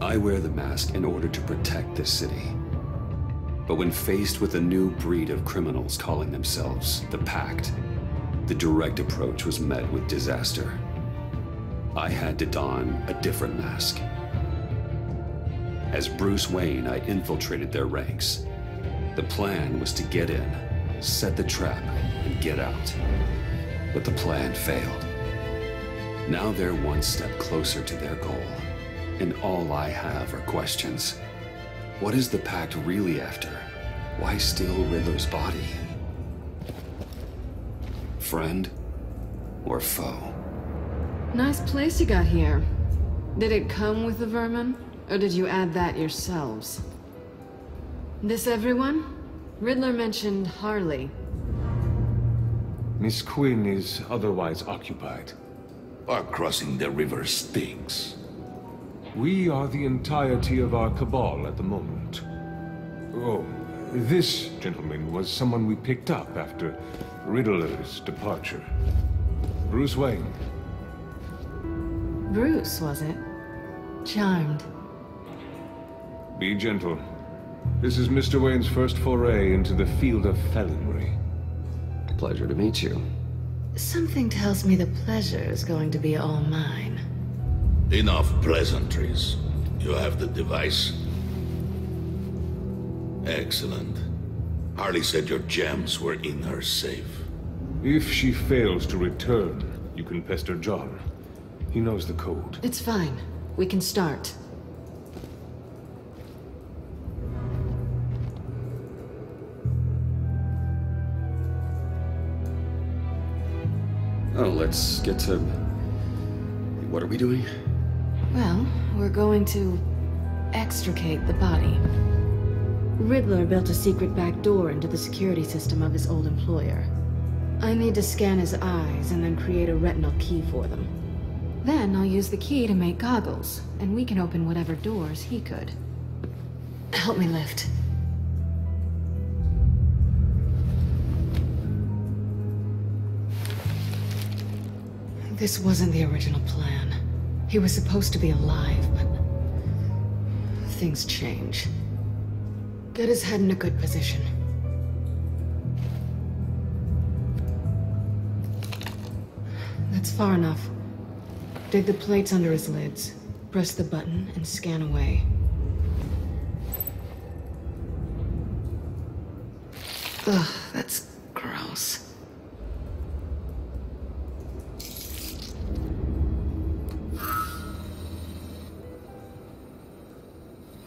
I wear the mask in order to protect this city. But when faced with a new breed of criminals calling themselves the Pact, the direct approach was met with disaster. I had to don a different mask. As Bruce Wayne, I infiltrated their ranks. The plan was to get in, set the trap, and get out. But the plan failed. Now they're one step closer to their goal, and all I have are questions. What is the Pact really after? Why steal Riddler's body? Friend or foe? Nice place you got here. Did it come with the vermin? Or did you add that yourselves? This everyone? Riddler mentioned Harley. Miss Quinn is otherwise occupied. Our crossing the river stinks. We are the entirety of our cabal at the moment. Oh, this gentleman was someone we picked up after Riddler's departure. Bruce Wayne. Bruce, was it? Charmed. Be gentle. This is Mr. Wayne's first foray into the field of felonry. Pleasure to meet you. Something tells me the pleasure is going to be all mine. Enough pleasantries. You have the device? Excellent. Harley said your gems were in her safe. If she fails to return, you can pester John. He knows the code. It's fine. We can start. Oh, let's get to... What are we doing? Well, we're going to extricate the body. Riddler built a secret back door into the security system of his old employer. I need to scan his eyes and then create a retinal key for them. Then I'll use the key to make goggles, and we can open whatever doors he could. Help me lift. This wasn't the original plan. He was supposed to be alive, but things change. Get his head in a good position. That's far enough. Dig the plates under his lids. Press the button and scan away. Ugh, that's gross.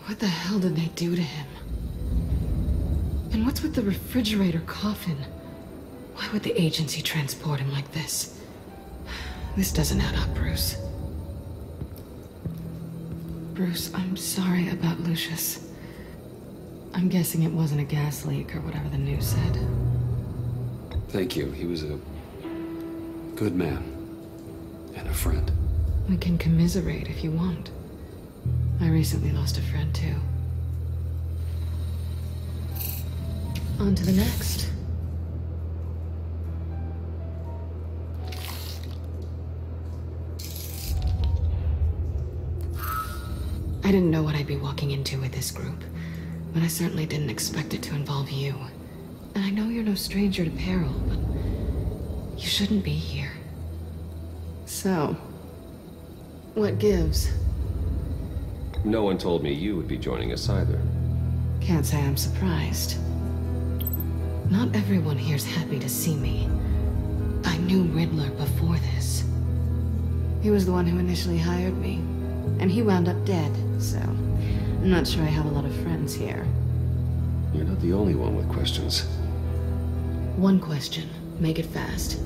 What the hell did they do to him? And what's with the refrigerator coffin? Why would the agency transport him like this? This doesn't add up, Bruce. Bruce, I'm sorry about Lucius. I'm guessing it wasn't a gas leak or whatever the news said. Thank you. He was a good man. And a friend. We can commiserate if you want. I recently lost a friend, too. On to the next. I didn't know what I'd be walking into with this group, but I certainly didn't expect it to involve you. And I know you're no stranger to peril, but you shouldn't be here. So, what gives? No one told me you would be joining us either. Can't say I'm surprised. Not everyone here's happy to see me. I knew Riddler before this. He was the one who initially hired me, and he wound up dead, so I'm not sure I have a lot of friends here. You're not the only one with questions. One question. Make it fast.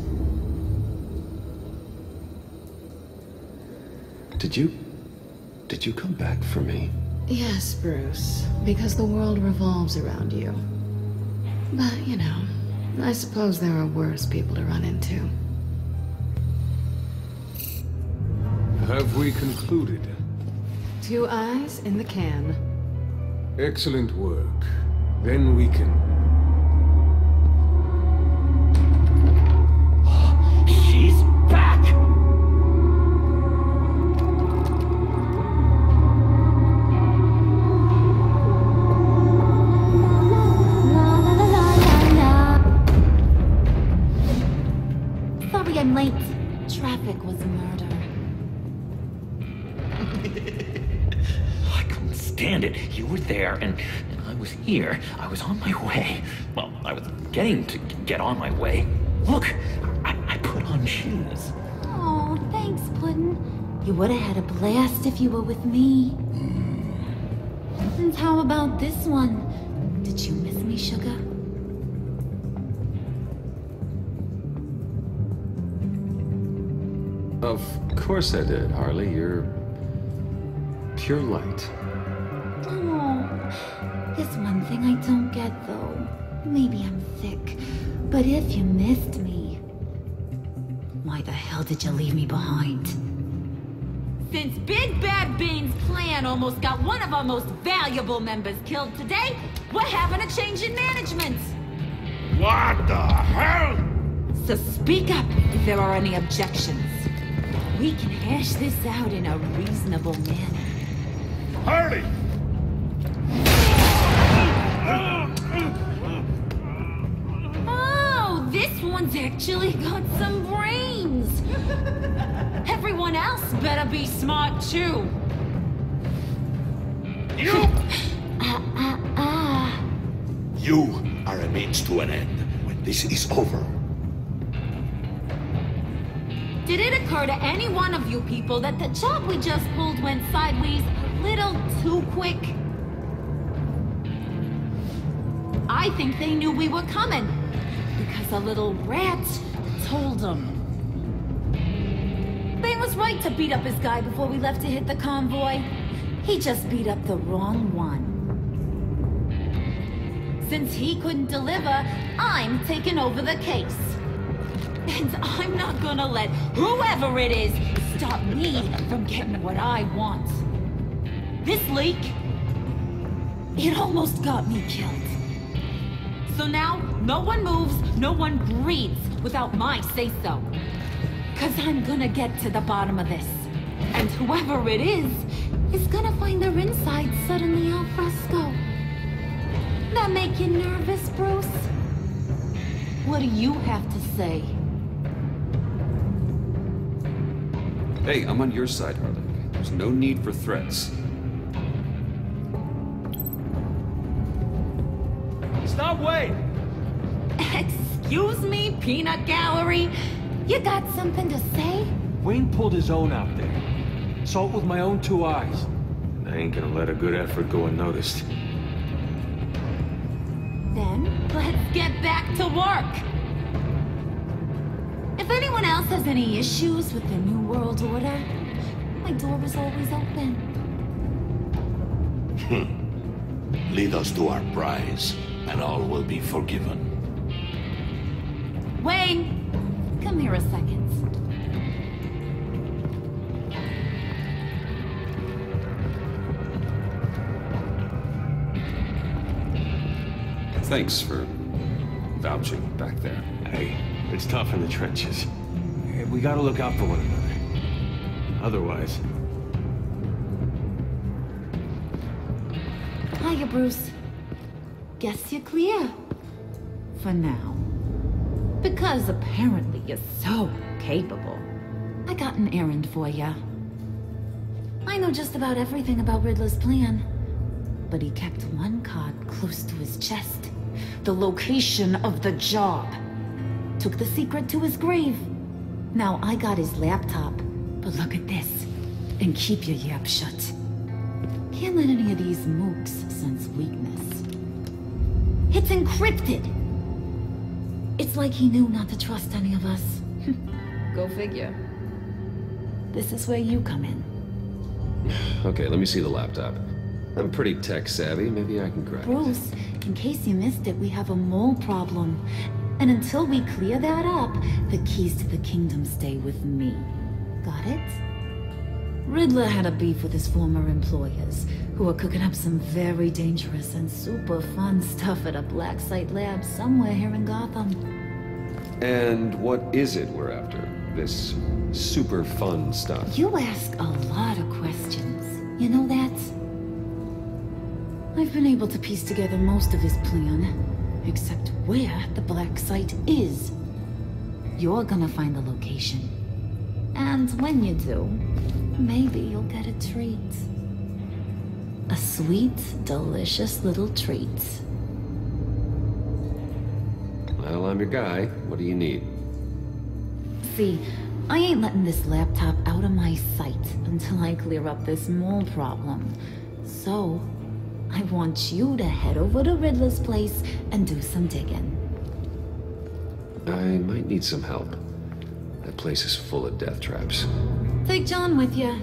Did you come back for me? Yes, Bruce, because the world revolves around you. But, you know, I suppose there are worse people to run into. Have we concluded? 2 eyes in the can. Excellent work. Then we can... She's back! Backkkk was murder. I couldn't stand it. You were there, and I was here. I was on my way. Well, I was getting to get on my way. Look, I put on shoes. Oh, thanks, Puddin'. You would have had a blast if you were with me. And how about this one? Did you miss me, sugar? Of course I did, Harley. You're pure light. Oh, there's one thing I don't get, though. Maybe I'm thick, but if you missed me, why the hell did you leave me behind? Since Big Bad Bean's plan almost got one of our most valuable members killed today, we're having a change in management. What the hell? So speak up if there are any objections. We can hash this out in a reasonable manner. Harley! Oh, this one's actually got some brains. Everyone else better be smart too. You! You are a means to an end when this is over. Did it occur to any one of you people that the job we just pulled went sideways a little too quick? I think they knew we were coming, because a little rat told them. Bane was right to beat up his guy before we left to hit the convoy. He just beat up the wrong one. Since he couldn't deliver, I'm taking over the case. And I'm not gonna let whoever it is stop me from getting what I want. This leak, it almost got me killed. So now, no one moves, no one breathes without my say-so. 'Cause I'm gonna get to the bottom of this. And whoever it is gonna find their inside suddenly al fresco. That make you nervous, Bruce? What do you have to say? Hey, I'm on your side, Harley. There's no need for threats. Stop, wait! Excuse me, peanut gallery? You got something to say? Wayne pulled his own out there. Saw it with my own two eyes. I ain't gonna let a good effort go unnoticed. Then, let's get back to work. If anyone else has any issues with the New World Order, my door is always open. Lead us to our prize, and all will be forgiven. Wayne, come here a second. Thanks for vouching back there. Hey, it's tough in the trenches. We gotta look out for one another. Otherwise... Hiya, Bruce. Guess you're clear. For now. Because apparently you're so capable. I got an errand for ya. I know just about everything about Riddler's plan. But he kept one card close to his chest. The location of the job. Took the secret to his grave. Now I got his laptop. But look at this. And keep your yap shut. Can't let any of these mooks sense weakness. It's encrypted! It's like he knew not to trust any of us. Go figure. This is where you come in. Okay, let me see the laptop. I'm pretty tech savvy. Maybe I can crack it. Bruce, in case you missed it, we have a mole problem. And until we clear that up, the keys to the kingdom stay with me. Got it? Riddler had a beef with his former employers, who were cooking up some very dangerous and super fun stuff at a black site lab somewhere here in Gotham. And what is it we're after? This super fun stuff? You ask a lot of questions. You know that? I've been able to piece together most of his plan, except where the black site is. You're gonna find the location. And when you do, maybe you'll get a treat. A sweet, delicious little treat. Well, I'm your guy. What do you need? See, I ain't letting this laptop out of my sight until I clear up this mole problem. So, I want you to head over to Riddler's place and do some digging. I might need some help. That place is full of death traps. Take John with you.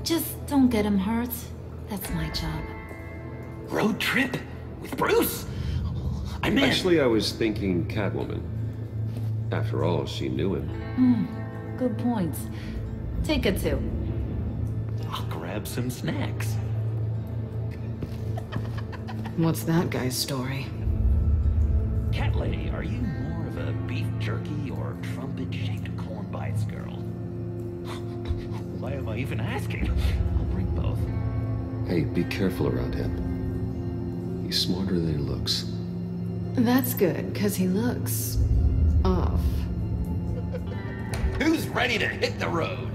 Just don't get him hurt. That's my job. Road trip? With Bruce? I'm in. Actually, I was thinking Catwoman. After all, she knew him. Good point. Take her too. I'll grab some snacks. What's that guy's story? Cat lady, are you more of a beef jerky or trumpet-shaped corn bites girl? Why am I even asking? I'll bring both. Hey, be careful around him. He's smarter than he looks. That's good, because he looks... off. Who's ready to hit the road?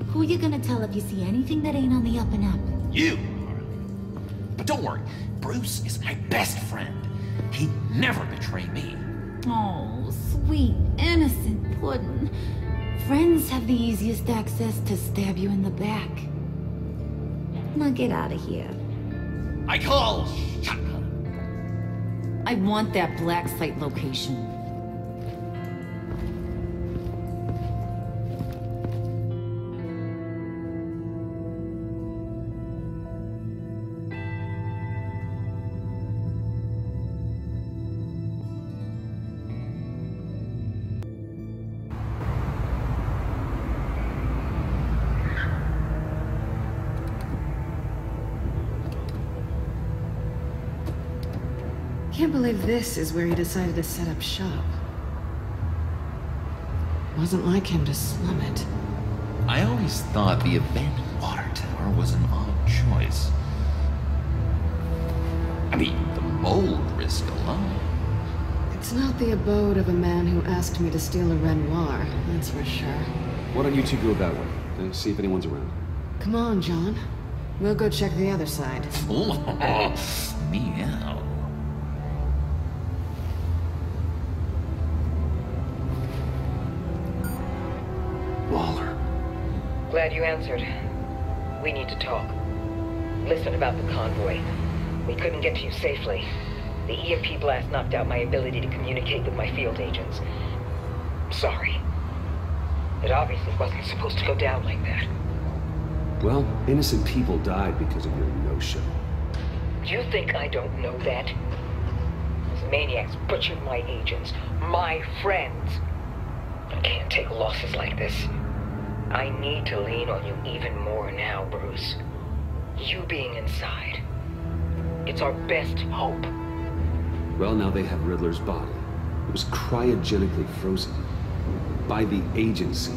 Who you gonna tell if you see anything that ain't on the up and up? You, Harley. But don't worry, Bruce is my best friend. He'd never betray me. Oh, sweet, innocent puddin'. Friends have the easiest access to stab you in the back. Now get out of here. I call shot. I want that black site location. Can't believe this is where he decided to set up shop. Wasn't like him to slum it. I always thought the abandoned water tower was an odd choice. I mean, the mold risk alone. It's not the abode of a man who asked me to steal a Renoir, that's for sure. Why don't you two go that way? See if anyone's around. Come on, John. We'll go check the other side. Meow. Glad you answered. We need to talk. Listen about the convoy. We couldn't get to you safely. The EMP blast knocked out my ability to communicate with my field agents. Sorry. It obviously wasn't supposed to go down like that. Well, innocent people died because of your no-show. You think I don't know that? Those maniacs butchered my agents, my friends. I can't take losses like this. I need to lean on you even more now, Bruce. You being inside. It's our best hope. Well, now they have Riddler's body. It was cryogenically frozen. By the agency.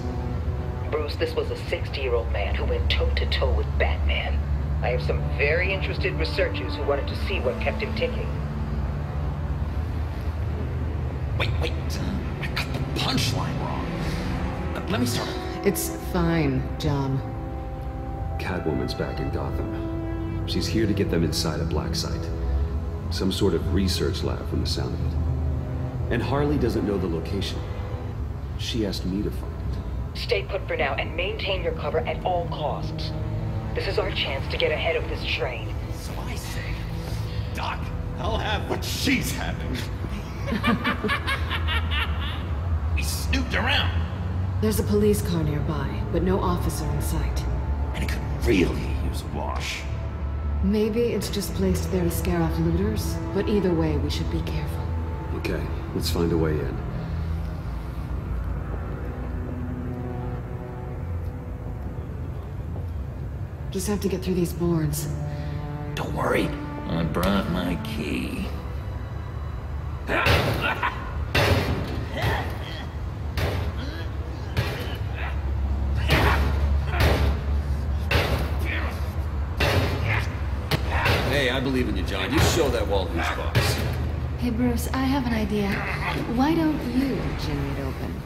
Bruce, this was a 60-year-old man who went toe-to-toe with Batman. I have some very interested researchers who wanted to see what kept him ticking. Wait. I got the punchline wrong. Let me start. It's fine, John. Catwoman's back in Gotham. She's here to get them inside a black site. Some sort of research lab from the sound of it. And Harley doesn't know the location. She asked me to find it. Stay put for now and maintain your cover at all costs. This is our chance to get ahead of this train. So I say, Doc, I'll have what she's having. We snooped around. There's a police car nearby, but no officer in sight. And it could really use a wash. Maybe it's just placed there to scare off looters, but either way, we should be careful. Okay, let's find a way in. Just have to get through these boards. Don't worry, I brought my key. Hey, I believe in you, John. You show that wall who's boss. Hey, Bruce, I have an idea. Why don't you jimmy it open?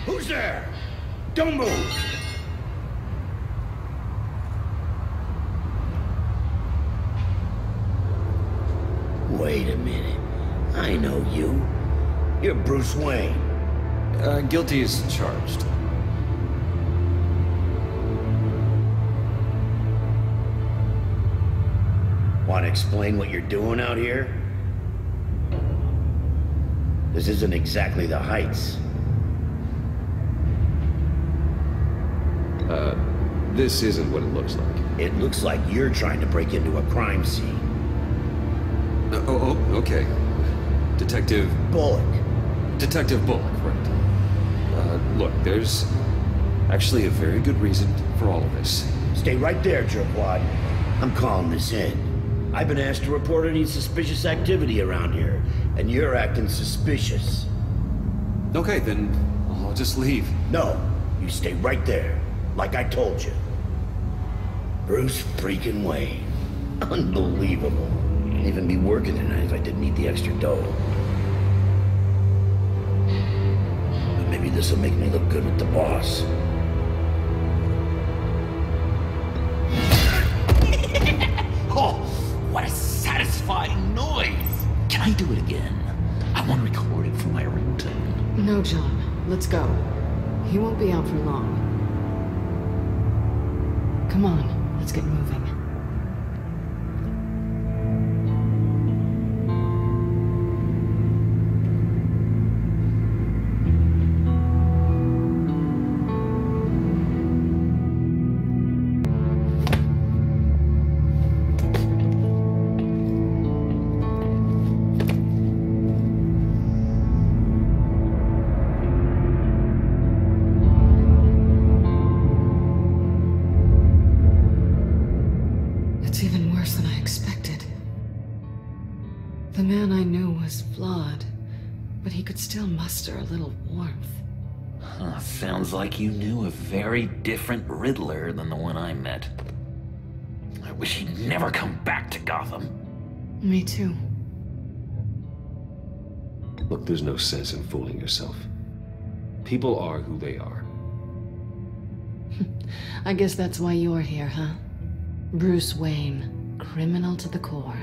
Who's there? Don't move! Wait a minute. I know you. You're Bruce Wayne. Guilty as charged. Want to explain what you're doing out here? This isn't exactly the Heights. This isn't what it looks like. It looks like you're trying to break into a crime scene. Okay. Detective... Bullock. Detective Bullock, right. Look, there's actually a very good reason for all of this. Stay right there, jerkwad. I'm calling this in. I've been asked to report any suspicious activity around here, and you're acting suspicious. Okay, then I'll just leave. No, you stay right there, like I told you. Bruce freaking Wayne. Unbelievable. I'd even be working tonight if I didn't need the extra dough. But maybe this will make me look good with the boss. Oh, what a satisfying noise! Can I do it again? I want to record it for my ringtone. No, John. Let's go. He won't be out for long. Come on, let's get moving. It's even worse than I expected. The man I knew was flawed, but he could still muster a little warmth. Huh, sounds like you knew a very different Riddler than the one I met. I wish he'd never come back to Gotham. Me too. Look, there's no sense in fooling yourself. People are who they are. I guess that's why you're here, huh? Bruce Wayne, criminal to the core.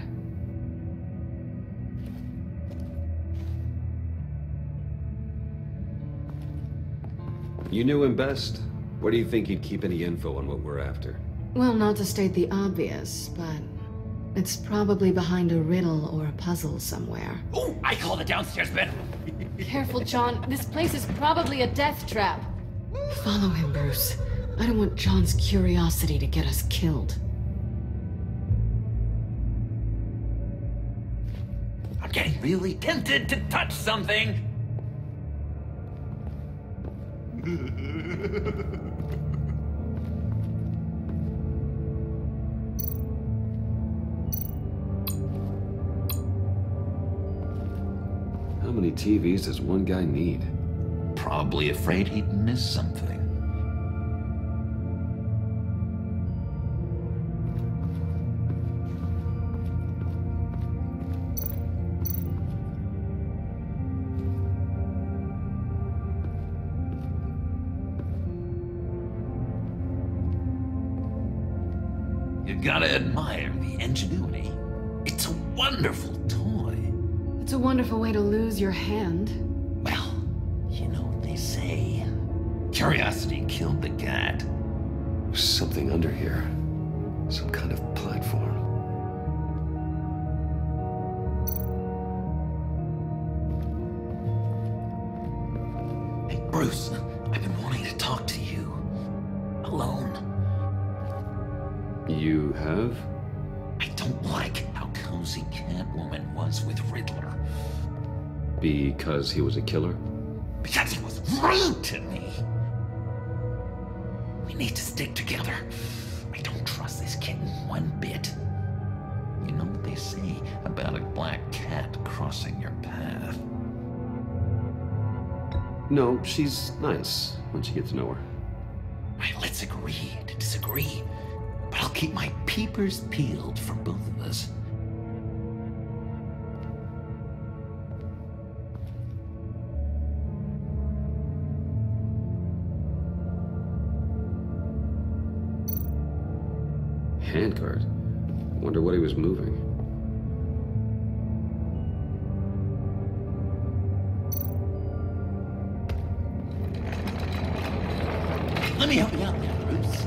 You knew him best. Where do you think he'd keep any info on what we're after? Well, not to state the obvious, but it's probably behind a riddle or a puzzle somewhere. Oh, I call the downstairs bedroom. Careful, John. This place is probably a death trap. Follow him, Bruce. I don't want John's curiosity to get us killed. I'm getting really tempted to touch something. How many TVs does one guy need? Probably afraid he'd miss something. You gotta admire the ingenuity. It's a wonderful toy. It's a wonderful way to lose your hand. Well, you know what they say. Curiosity killed the cat. There's something under here. Some kind of platform. Hey, Bruce, I've been wanting to talk to you. Alone. You have? I don't like how cozy Catwoman was with Riddler. Because he was a killer? Because he was rude to me. We need to stick together. I don't trust this kitten one bit. You know what they say about a black cat crossing your path? No, she's nice once you get to know her. Right, let's agree to disagree. But I'll keep my peepers peeled for both of us. handcart. Wonder what he was moving. Let me help you out there, Bruce.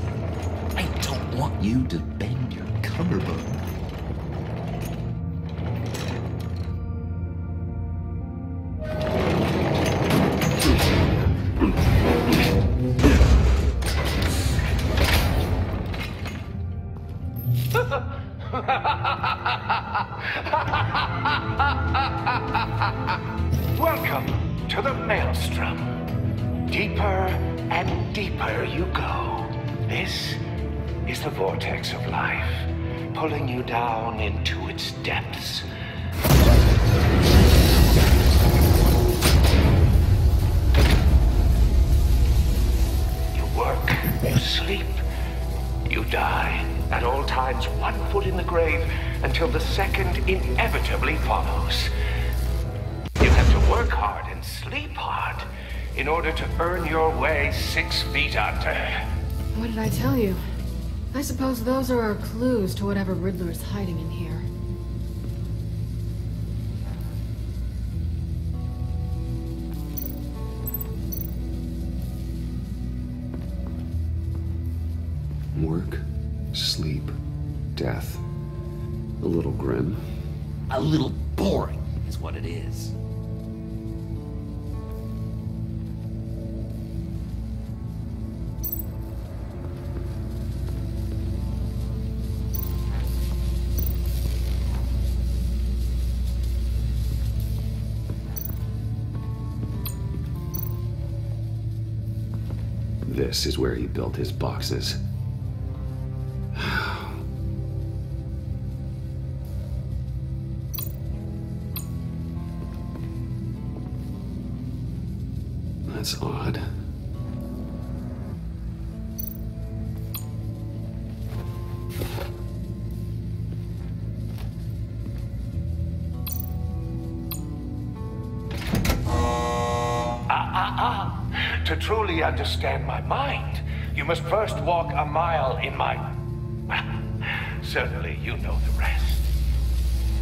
I don't want you to bend your collarbone. Welcome to the Maelstrom. Deeper and deeper you go. This is the vortex of life, pulling you down into its depths. You work, you sleep, you die. At all times, 1 foot in the grave until the second inevitably follows. You have to work hard and sleep hard in order to earn your way 6 feet under. What did I tell you? I suppose those are our clues to whatever Riddler's hiding in here. Work, sleep, death. A little grim. A little boring is what it is. This is where he built his boxes. That's odd. To truly understand my mind, you must first walk a mile in my... Well, certainly you know the rest.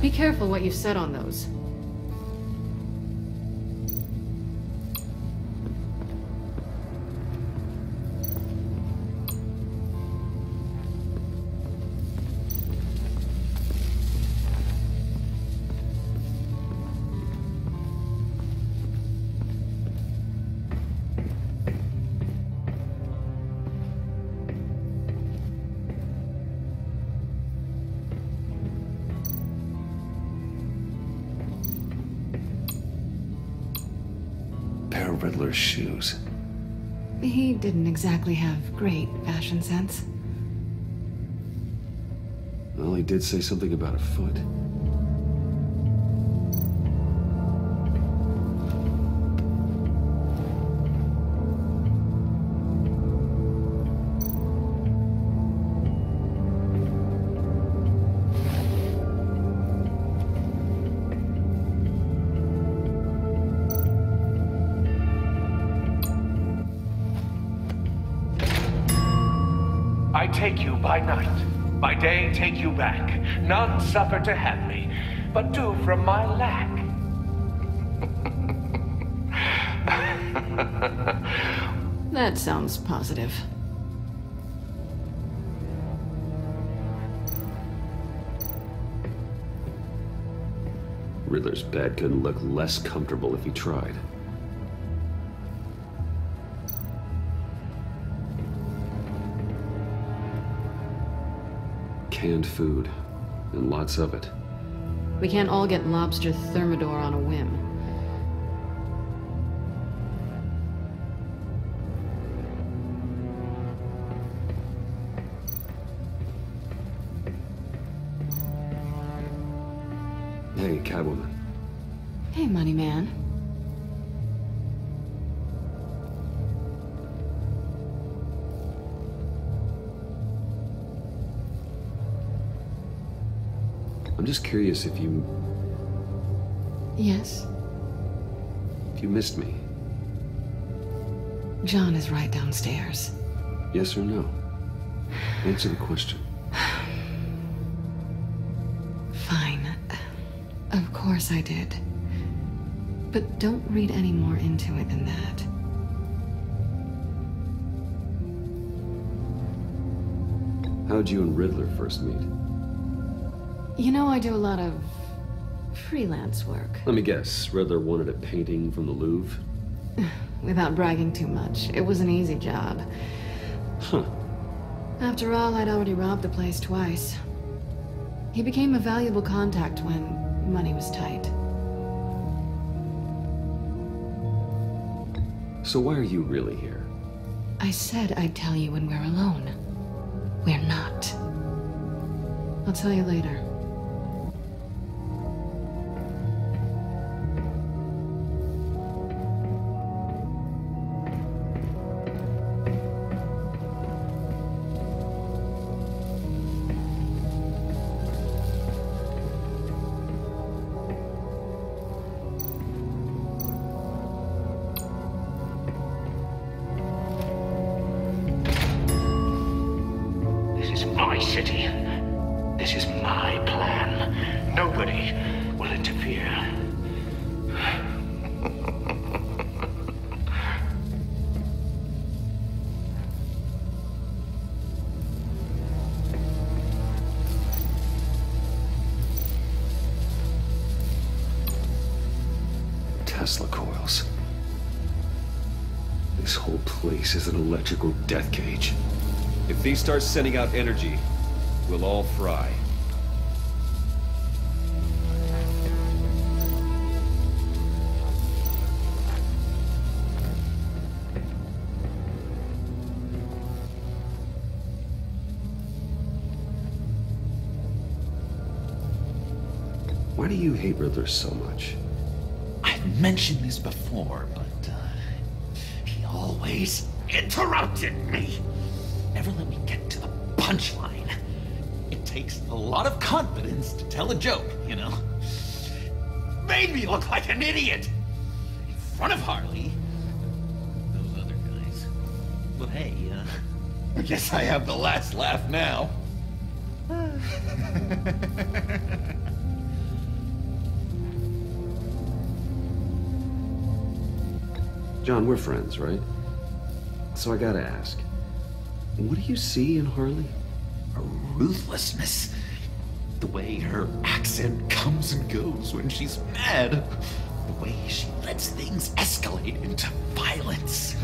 Be careful what you said on those. Riddler's shoes. He didn't exactly have great fashion sense. Well, he did say something about a foot. I take you by night, by day take you back. None suffer to have me, but do from my lack. That sounds positive. Riddler's bed couldn't look less comfortable if he tried. Canned food, and lots of it. We can't all get lobster thermidor on a whim. Hey, Catwoman. Hey, money man. I'm just curious if you... Yes? If you missed me. John is right downstairs. Yes or no? Answer the question. course I did. But don't read any more into it than that. How'd you and Riddler first meet? You know, I do a lot of freelance work. Let me guess, Riddler wanted a painting from the Louvre? Without bragging too much, it was an easy job. Huh. After all, I'd already robbed the place twice. He became a valuable contact when money was tight. So why are you really here? I said I'd tell you when we're alone. We're not. I'll tell you later. My city. This is my plan. Nobody will interfere. Tesla coils. This whole place is an electrical death cage. If these start sending out energy, we'll all fry. Why do you hate Riddler so much? I've mentioned this before, but he always interrupted me. Never let me get to the punchline. It takes a lot of confidence to tell a joke, you know? Made me look like an idiot! In front of Harley. Those other guys. But hey, I guess I have the last laugh now. John, we're friends, right? So I gotta ask. What do you see in Harley? Her ruthlessness. The way her accent comes and goes when she's mad. The way she lets things escalate into violence.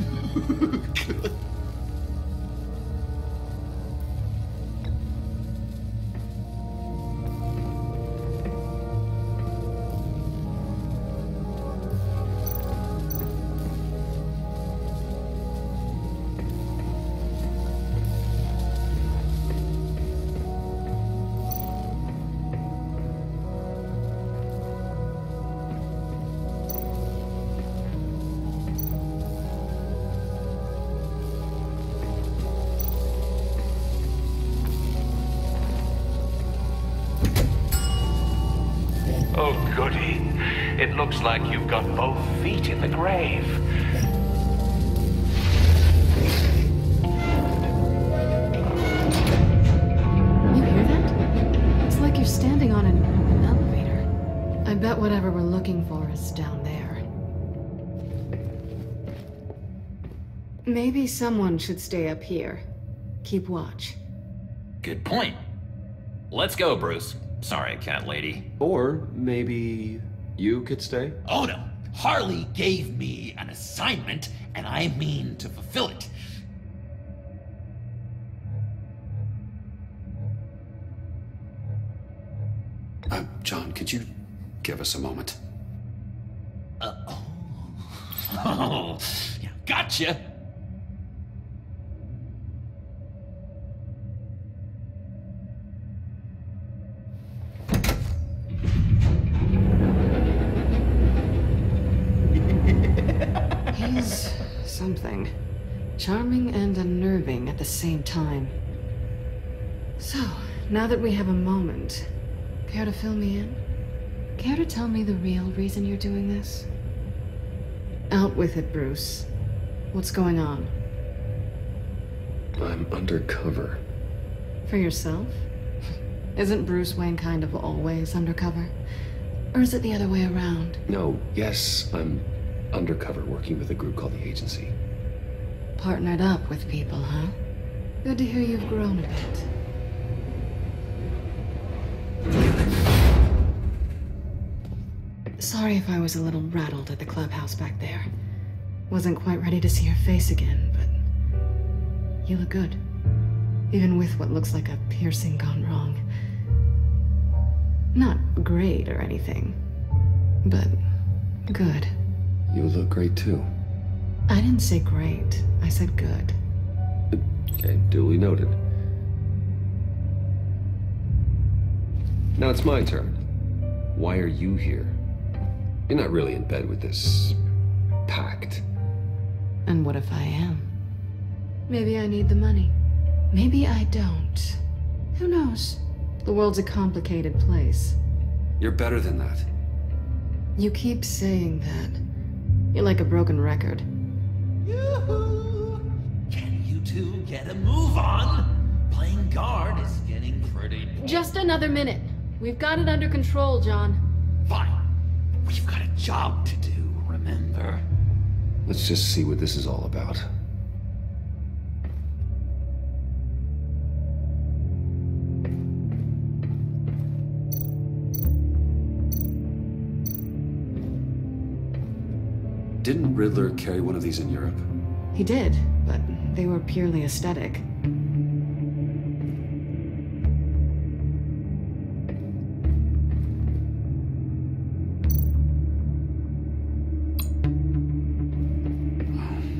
Oh, goody. It looks like you've got both feet in the grave. You hear that? It's like you're standing on an elevator. I bet whatever we're looking for is down there. Maybe someone should stay up here. Keep watch. Good point. Let's go, Bruce. Sorry, cat lady. Or maybe you could stay? Oh no. Harley gave me an assignment, and I mean to fulfill it. John, could you give us a moment? Oh, yeah, gotcha. He's something. Charming and unnerving at the same time. So, now that we have a moment, care to fill me in? Care to tell me the real reason you're doing this? Out with it, Bruce. What's going on? I'm undercover. For yourself? Isn't Bruce Wayne kind of always undercover? Or is it the other way around? No, yes, I'm undercover working with a group called the Agency. Partnered up with people, huh? Good to hear you've grown a bit. Sorry if I was a little rattled at the clubhouse back there. Wasn't quite ready to see your face again, but you look good. Even with what looks like a piercing gone wrong. Not great or anything, but good. You look great too. I didn't say great, I said good. Okay, duly noted. Now it's my turn. Why are you here? You're not really in bed with this pact. And what if I am? Maybe I need the money. Maybe I don't. Who knows? The world's a complicated place. You're better than that. You keep saying that. You're like a broken record. Yoo-hoo! Can you two get a move on? Playing guard is getting pretty... Just another minute. We've got it under control, John. Fine. We've got a job to do, remember? Let's just see what this is all about. Didn't Riddler carry one of these in Europe? He did, but they were purely aesthetic.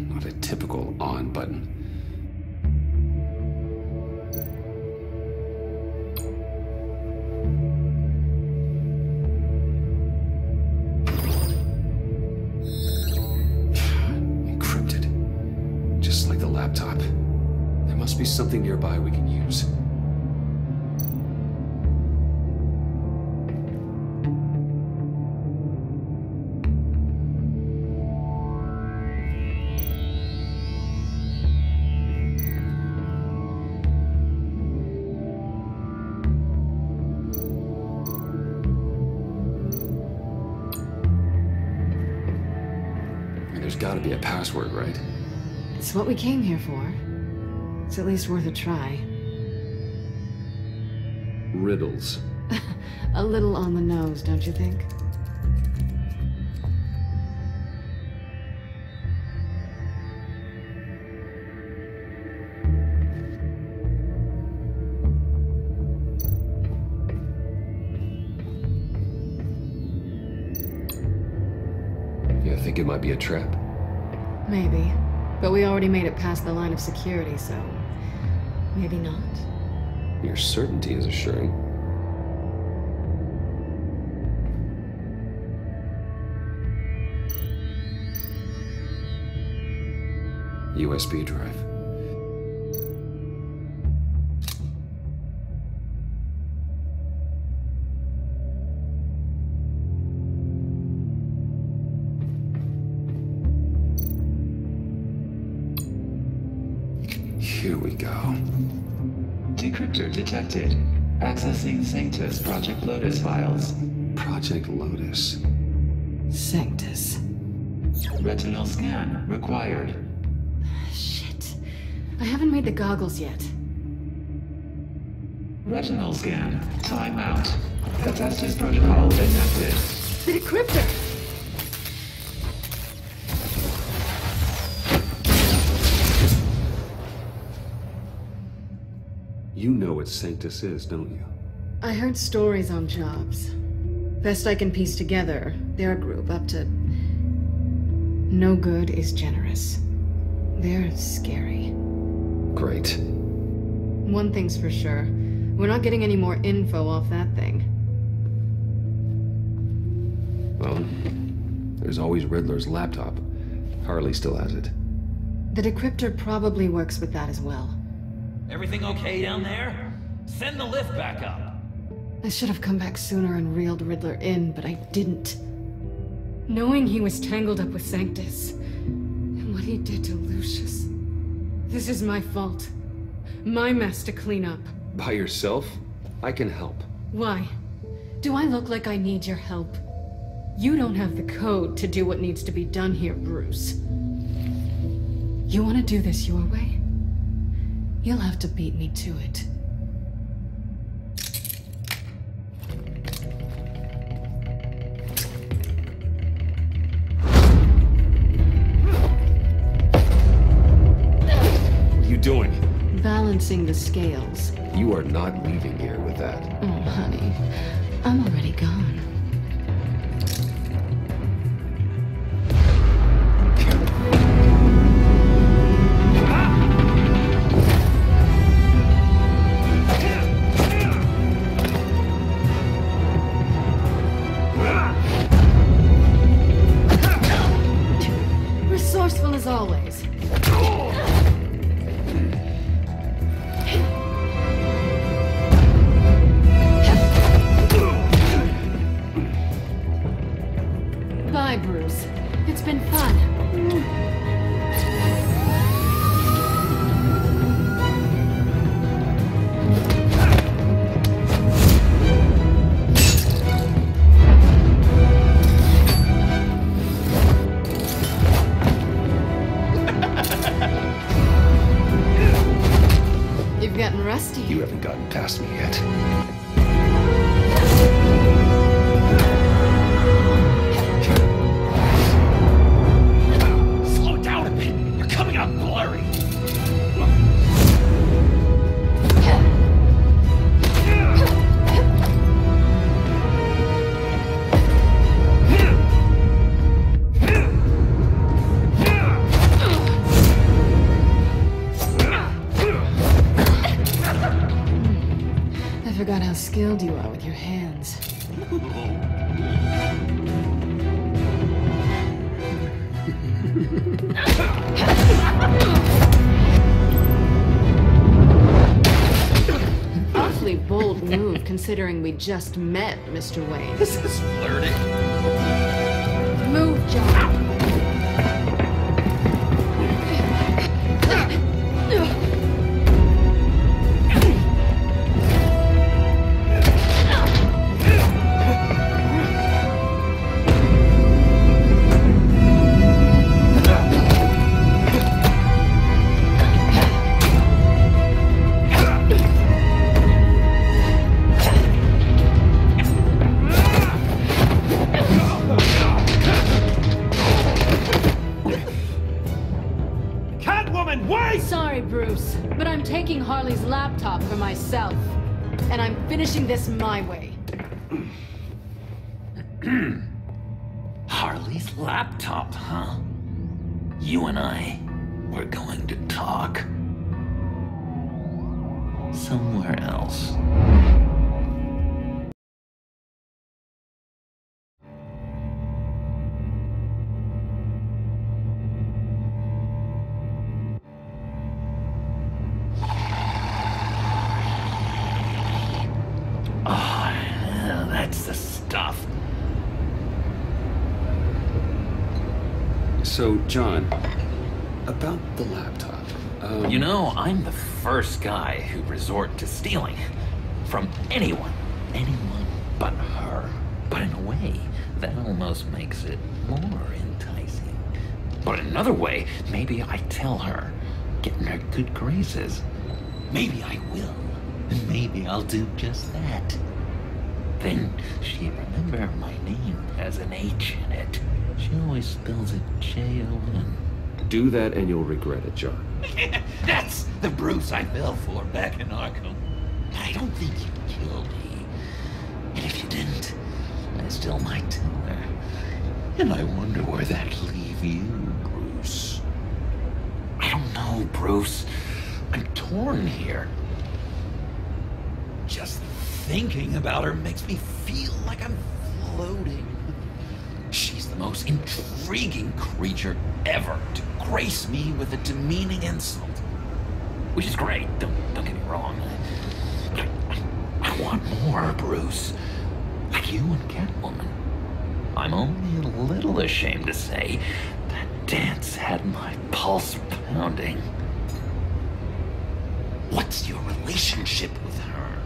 Not a typical on button. Laptop. There must be something nearby we can use. There's got to be a password, right? It's what we came here for. It's at least worth a try. Riddles. A little on the nose, don't you think? You think it might be a trap? Maybe. But we already made it past the line of security, so... maybe not. Your certainty is assuring. USB drive. Here we go. Decryptor detected. Accessing Sanctus Project Lotus files. Project Lotus. Sanctus. Retinal scan required. Shit. I haven't made the goggles yet. Retinal scan. Timeout. Catastrophe protocol detected. The decryptor! You know what Sanctus is, don't you? I heard stories on jobs. Best I can piece together, they're a group up to... no good is generous. They're scary. Great. One thing's for sure. We're not getting any more info off that thing. Well, there's always Riddler's laptop. Harley still has it. The decryptor probably works with that as well. Everything okay down there? Send the lift back up. I should have come back sooner and reeled Riddler in, but I didn't. Knowing he was tangled up with Sanctus, and what he did to Lucius. This is my fault. My mess to clean up. By yourself? I can help. Why? Do I look like I need your help? You don't have the code to do what needs to be done here, Bruce. You want to do this your way? You'll have to beat me to it. What are you doing? Balancing the scales. You are not leaving here with that. Oh, honey. I'm already gone. Resourceful as always. Bye, Bruce. It's been fun. You've gotten rusty. You haven't gotten past me yet. Slow down a bit. You're coming out blurry. I forgot how skilled you are with your hands. Awfully bold move, considering we just met, Mr. Wayne. This is flirting. Move, John. Catwoman, wait! Sorry, Bruce, but I'm taking Harley's laptop for myself. And I'm finishing this my way. Harley's laptop, huh? You and I, we're going to talk. Somewhere else. Oh, yeah, that's the stuff. So, John, about the laptop. You know, I'm the first guy who'd resort to stealing. From anyone. Anyone but her. But in a way, that almost makes it more enticing. But in another way, maybe I tell her, get in her good graces. Maybe I will. And maybe I'll do just that. Then she'd remember my name has an H in it. She always spells it J-O-N. Do that and you'll regret it, John. That's the Bruce I fell for back in Arkham. I don't think you killed me. And if you didn't, I still might tell her. And I wonder where that'd leave you, Bruce. I don't know, Bruce. I'm torn here. Just thinking about her makes me feel like I'm floating. She's the most intriguing creature ever to grace me with a demeaning insult. Which is great, don't get me wrong. I want more, Bruce. Like you and Catwoman. I'm only a little ashamed to say that dance had my pulse pounding. What's your relationship with her?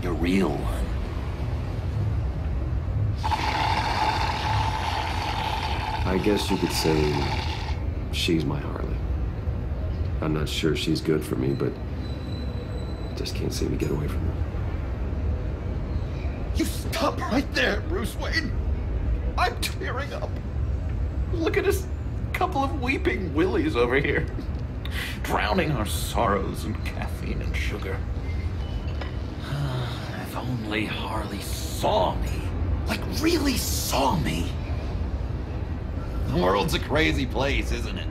Your real one? I guess you could say she's my Harley. I'm not sure she's good for me, but I just can't seem to get away from her. You stop right there, Bruce Wayne. I'm tearing up. Look at us, couple of weeping willies over here, drowning our sorrows in caffeine and sugar. If only Harley saw me. Like, really saw me. The world's a crazy place, isn't it?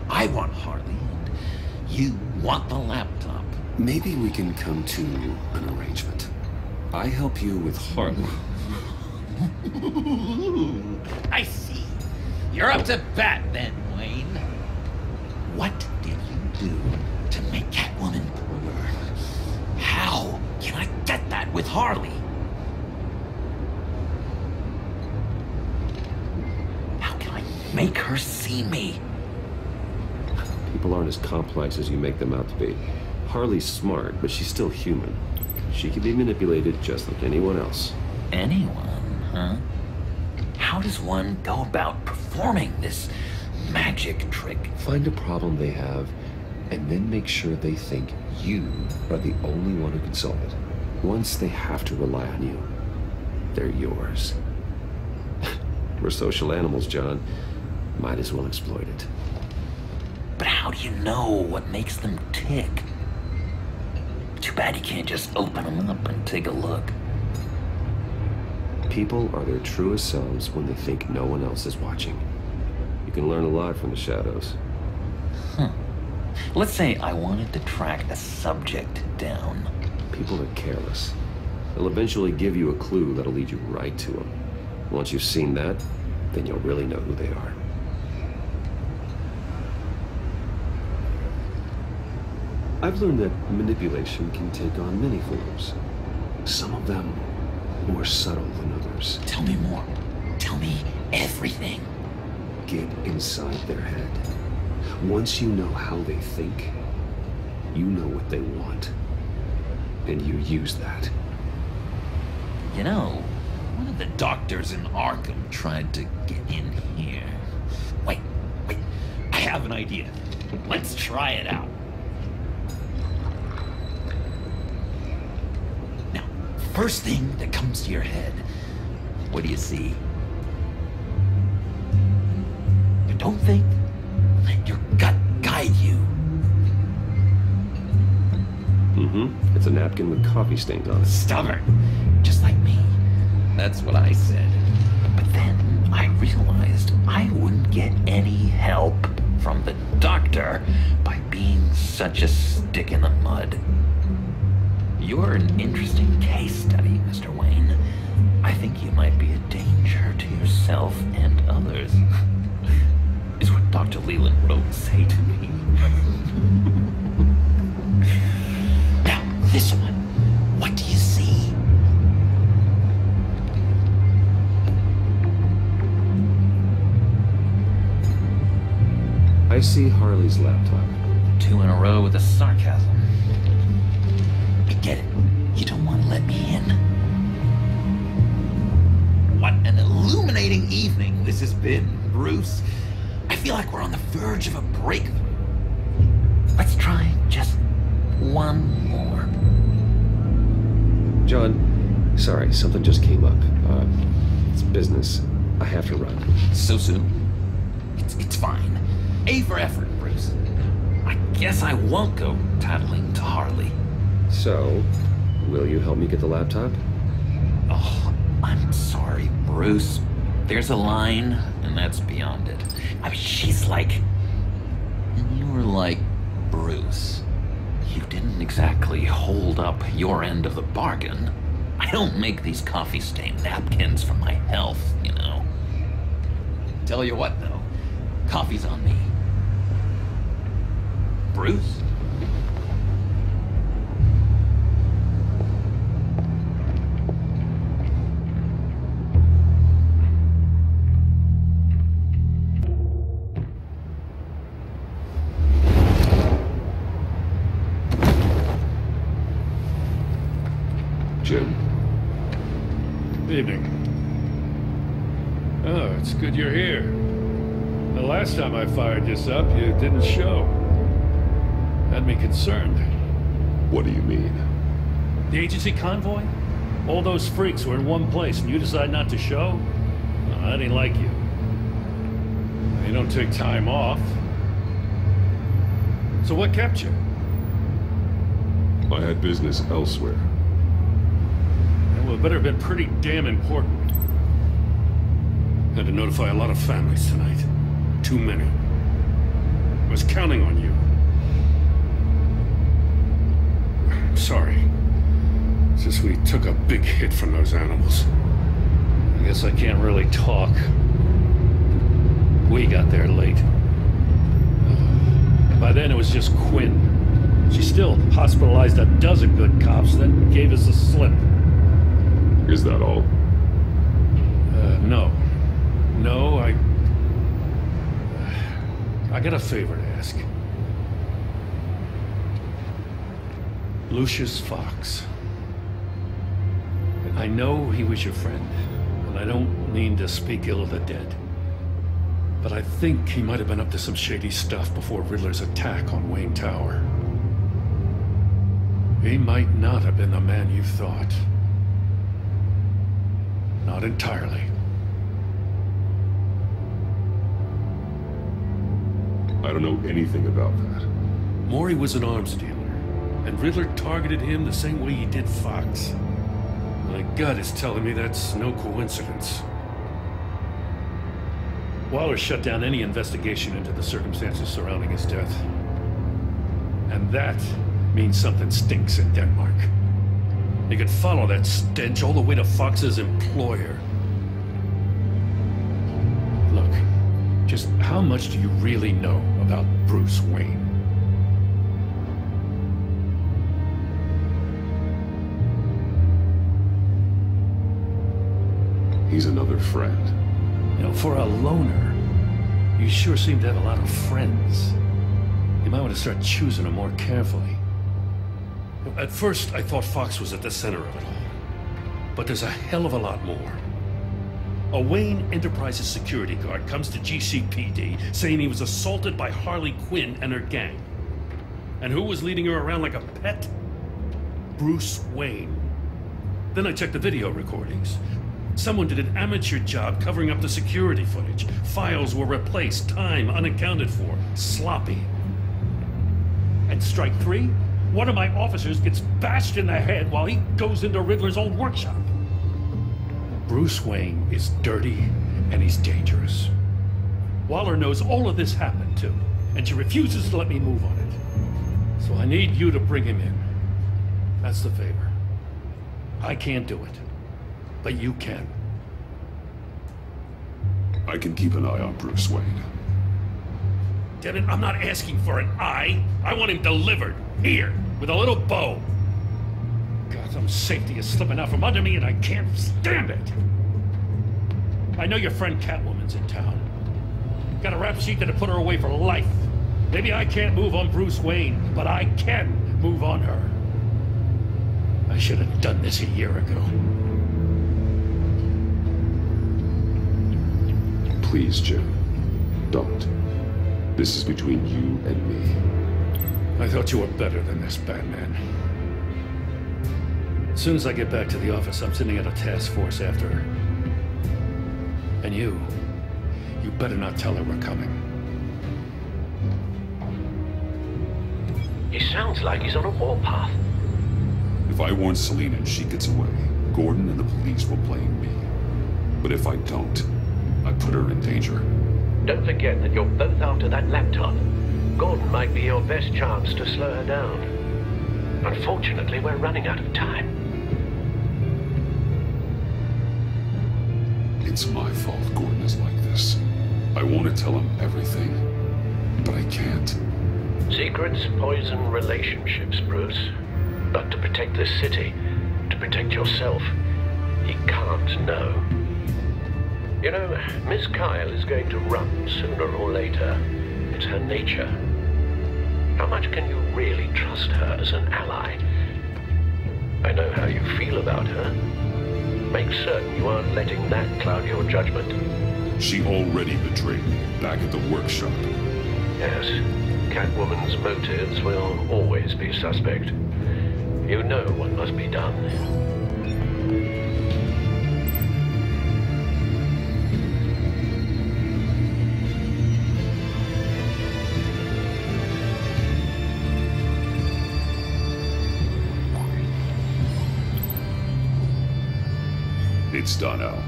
I want Harley, and you want the laptop. Maybe we can come to an arrangement. I help you with Harley. I see. You're up to bat then, Wayne. What did you do to make Catwoman purr? How can I get that with Harley? How can I make her see me? People aren't as complex as you make them out to be. Harley's smart, but she's still human. She can be manipulated just like anyone else. Anyone, huh? How does one go about performing this magic trick? Find a problem they have, and then make sure they think you are the only one who can solve it. Once they have to rely on you, they're yours. We're social animals, John. Might as well exploit it. But how do you know what makes them tick? Too bad you can't just open them up and take a look. People are their truest selves when they think no one else is watching. You can learn a lot from the shadows. Huh. Let's say I wanted to track a subject down. People are careless. They'll eventually give you a clue that'll lead you right to them. Once you've seen that, then you'll really know who they are. I've learned that manipulation can take on many forms. Some of them more subtle than others. Tell me more. Tell me everything. Get inside their head. Once you know how they think, you know what they want. And you use that. You know, one of the doctors in Arkham tried to get in here. Wait. I have an idea. Let's try it out. Now, first thing that comes to your head, what do you see? And don't think. Let your gut guide you. Mm-hmm. It's a napkin with coffee stains on it. Stubborn. Just like me. That's what I said. But then I realized I wouldn't get any help from the doctor by being such a stick in the mud. You're an interesting case study, Mr. Wayne. I think you might be a danger to yourself and others. Is what Dr. Leland wrote say to me. Now, this one. What do you see? I see Harley's laptop. 2 in a row with the sarcasm. I get it. You don't want to let me in. What an illuminating evening this has been, Bruce. I feel like we're on the verge of a breakthrough. Let's try just one more. John, sorry, something just came up. It's business. I have to run. So soon? It's fine. A for effort, Bruce. I guess I won't go tattling to Harley. So, will you help me get the laptop? Oh, I'm sorry, Bruce. There's a line, and that's beyond it. I mean, she's like... And you were like Bruce. You didn't exactly hold up your end of the bargain. I don't make these coffee-stained napkins for my health, you know. Tell you what, though. Coffee's on me. Bruce? Jim. Evening. Oh, it's good you're here. The last time I fired this up, you didn't show. Had me concerned. What do you mean? The agency convoy? All those freaks were in one place and you decide not to show? No, I didn't like you. You don't take time off. So what kept you? I had business elsewhere. Well, it better have been pretty damn important. Had to notify a lot of families tonight. Too many. I was counting on you. I'm sorry. It's just we took a big hit from those animals. I guess I can't really talk. We got there late. By then it was just Quinn. She still hospitalized a dozen good cops, then gave us a slip. Is that all? No. No, I got a favor to ask. Lucius Fox. I know he was your friend, and I don't mean to speak ill of the dead. But I think he might have been up to some shady stuff before Riddler's attack on Wayne Tower. He might not have been the man you thought. Not entirely. I don't know anything about that. Maury was an arms dealer, and Riddler targeted him the same way he did Fox. My gut is telling me that's no coincidence. Waller shut down any investigation into the circumstances surrounding his death. And that means something stinks in Denmark. You could follow that stench all the way to Fox's employer. Look, just how much do you really know about Bruce Wayne? He's another friend. You know, for a loner, you sure seem to have a lot of friends. You might want to start choosing them more carefully. At first, I thought Fox was at the center of it all. But there's a hell of a lot more. A Wayne Enterprises security guard comes to GCPD saying he was assaulted by Harley Quinn and her gang. And who was leading her around like a pet? Bruce Wayne. Then I checked the video recordings. Someone did an amateur job covering up the security footage. Files were replaced, time unaccounted for, sloppy. And strike three? One of my officers gets bashed in the head while he goes into Riddler's old workshop. Bruce Wayne is dirty and he's dangerous. Waller knows all of this happened too, and she refuses to let me move on it. So I need you to bring him in. That's the favor. I can't do it, but you can. I can keep an eye on Bruce Wayne. Damn it, I'm not asking for an eye. I want him delivered. Here, with a little bow. God, some safety is slipping out from under me and I can't stand it. I know your friend Catwoman's in town. Got a rap sheet that'll put her away for life. Maybe I can't move on Bruce Wayne, but I can move on her. I should have done this a year ago. Please, Jim. Don't. This is between you and me. I thought you were better than this, Batman. As soon as I get back to the office, I'm sending out a task force after her. And you better not tell her we're coming. He sounds like he's on a warpath. If I warn Selina and she gets away, Gordon and the police will blame me. But if I don't, I put her in danger. Don't forget that you're both after that laptop. Gordon might be your best chance to slow her down. Unfortunately, we're running out of time. It's my fault Gordon is like this. I want to tell him everything, but I can't. Secrets poison relationships, Bruce. But to protect this city, to protect yourself, he can't know. You know, Miss Kyle is going to run sooner or later. It's her nature. How much can you really trust her as an ally? I know how you feel about her. Make certain you aren't letting that cloud your judgment. She already betrayed me back at the workshop. Yes, Catwoman's motives will always be suspect. You know what must be done. It's done, Al.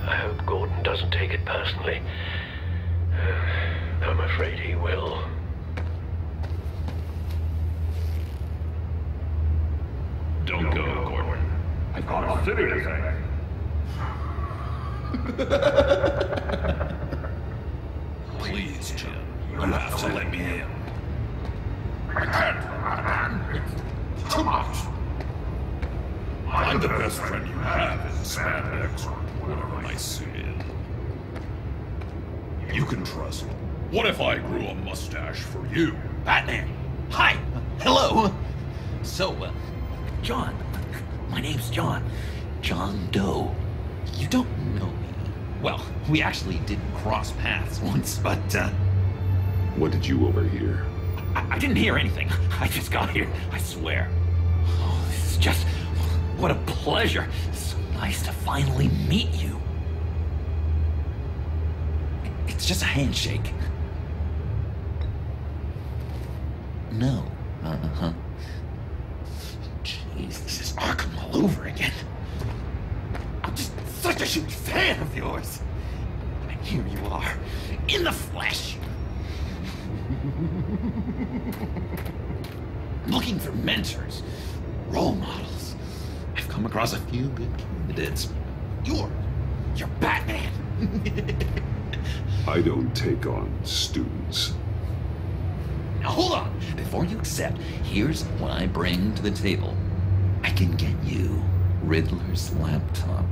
I hope Gordon doesn't take it personally. I'm afraid he will. Don't go, Gordon. I've got a city to say. Please, Jim. You have to let me in. I can't. It's too much. I'm the best friend you have in spandex or whatever my suit is. You can trust me. What if I grew a mustache for you? Batman! Hi! Hello! So, John. My name's John. John Doe. You don't know me. Well, we actually did cross paths once, but, What did you overhear? I didn't hear anything. I just got here, I swear. Oh, this is just... What a pleasure. So nice to finally meet you. It's just a handshake. No. Uh-huh. Jeez, this is Arkham all over again. I'm just such a huge fan of yours. And here you are, in the flesh. Looking for mentors, role models. I've come across a few good candidates. You're Batman. I don't take on students. Now hold on. Before you accept, here's what I bring to the table. I can get you Riddler's laptop.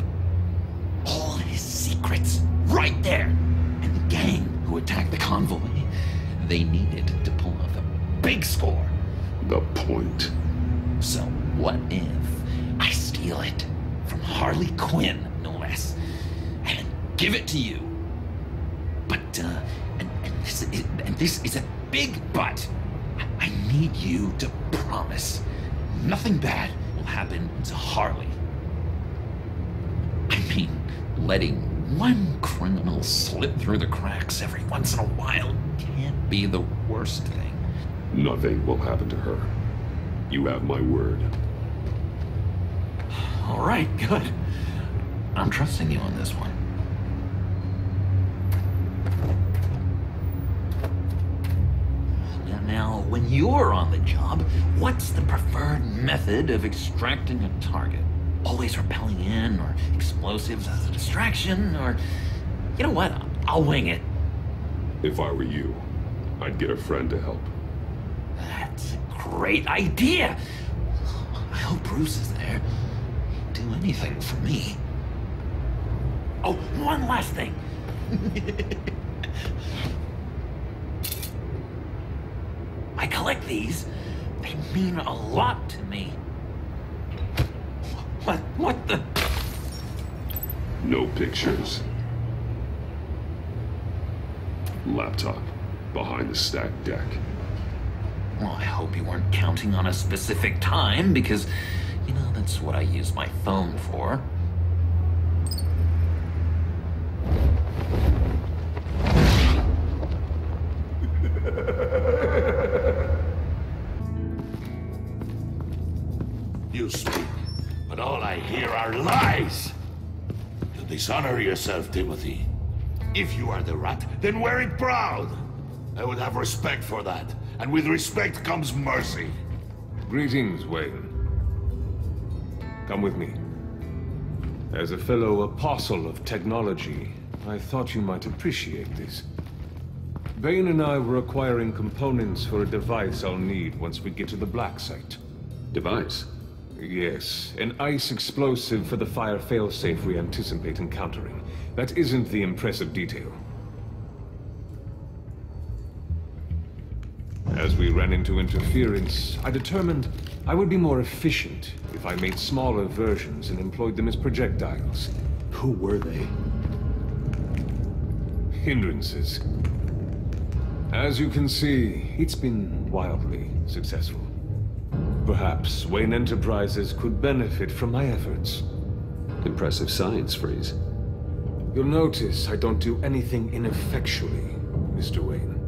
All his secrets, right there. And the gang who attacked the convoy, they needed to pull off a big score. The point. So what if I steal it from Harley Quinn, no less, and give it to you? But, and this is a big but. I need you to promise nothing bad will happen to Harley. I mean, letting one criminal slip through the cracks every once in a while can't be the worst thing. Nothing will happen to her. You have my word. All right, good. I'm trusting you on this one. Now, when you're on the job, what's the preferred method of extracting a target? Always rappelling in, or explosives as a distraction, or... You know what? I'll wing it. If I were you, I'd get a friend to help. That's a great idea! I hope Bruce is there. He'd do anything for me. Oh, one last thing. I collect these. They mean a lot to me. What the? No pictures. Laptop behind the stacked deck. Well, I hope you weren't counting on a specific time, because, you know, that's what I use my phone for. You speak, but all I hear are lies. You dishonor yourself, Timothy. If you are the rat, then wear it proud. I would have respect for that, and with respect comes mercy. Greetings, Wayne. Come with me. As a fellow apostle of technology, I thought you might appreciate this. Bane and I were acquiring components for a device I'll need once we get to the Black Site. Device? Yes, an ice explosive for the fire failsafe we anticipate encountering. That isn't the impressive detail. As we ran into interference, I determined I would be more efficient if I made smaller versions and employed them as projectiles. Who were they? hindrances. As you can see, it's been wildly successful. Perhaps Wayne Enterprises could benefit from my efforts. Impressive science, Freeze. You'll notice I don't do anything ineffectually, Mr. Wayne.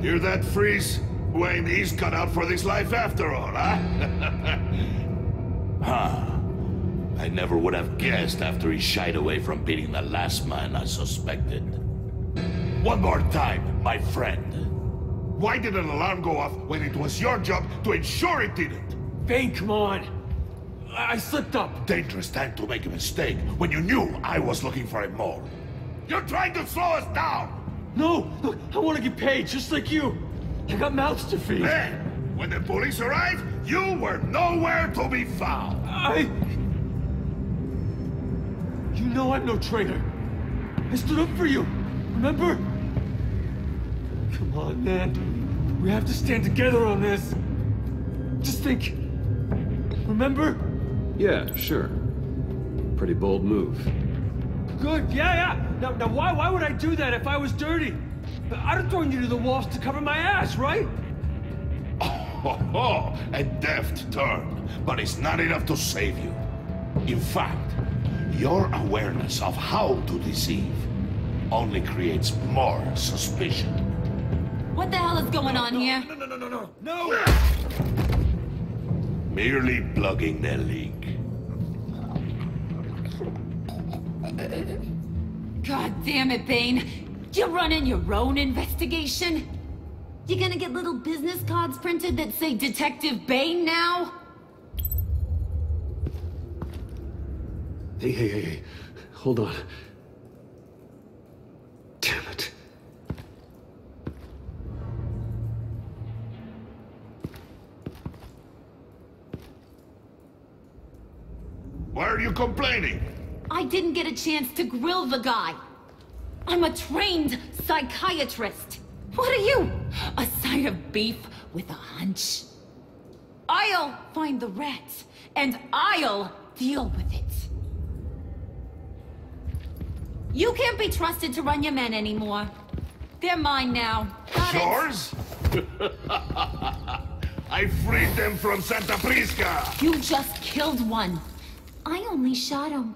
Hear that, Freeze? Wayne, he's cut out for this life after all, huh? Huh. I never would have guessed after he shied away from beating the last man I suspected. One more time, my friend. Why did an alarm go off when it was your job to ensure it didn't? Bane, come on! I slipped up! Dangerous time to make a mistake when you knew I was looking for a mole. You're trying to slow us down! No! Look, I want to get paid, just like you! I got mouths to feed! Then, when the police arrived, you were nowhere to be found! You know I'm no traitor! I stood up for you, remember? Come on, man. We have to stand together on this. Just think. Remember? Yeah, sure. Pretty bold move. Good, yeah. Now why would I do that if I was dirty? I'd have thrown you to the walls to cover my ass, right? Oh, a deft turn, but it's not enough to save you. In fact, your awareness of how to deceive only creates more suspicion. What the hell is going on here? No! Merely plugging the leak. God damn it, Bane. You're running your own investigation? You gonna get little business cards printed that say Detective Bane now? Hey. Hold on. Damn it. Why are you complaining? I didn't get a chance to grill the guy. I'm a trained psychiatrist. What are you? A side of beef with a hunch? I'll find the rat, and I'll deal with it. You can't be trusted to run your men anymore. They're mine now. Got it? Yours? I freed them from Santa Prisca! You just killed one. I only shot him.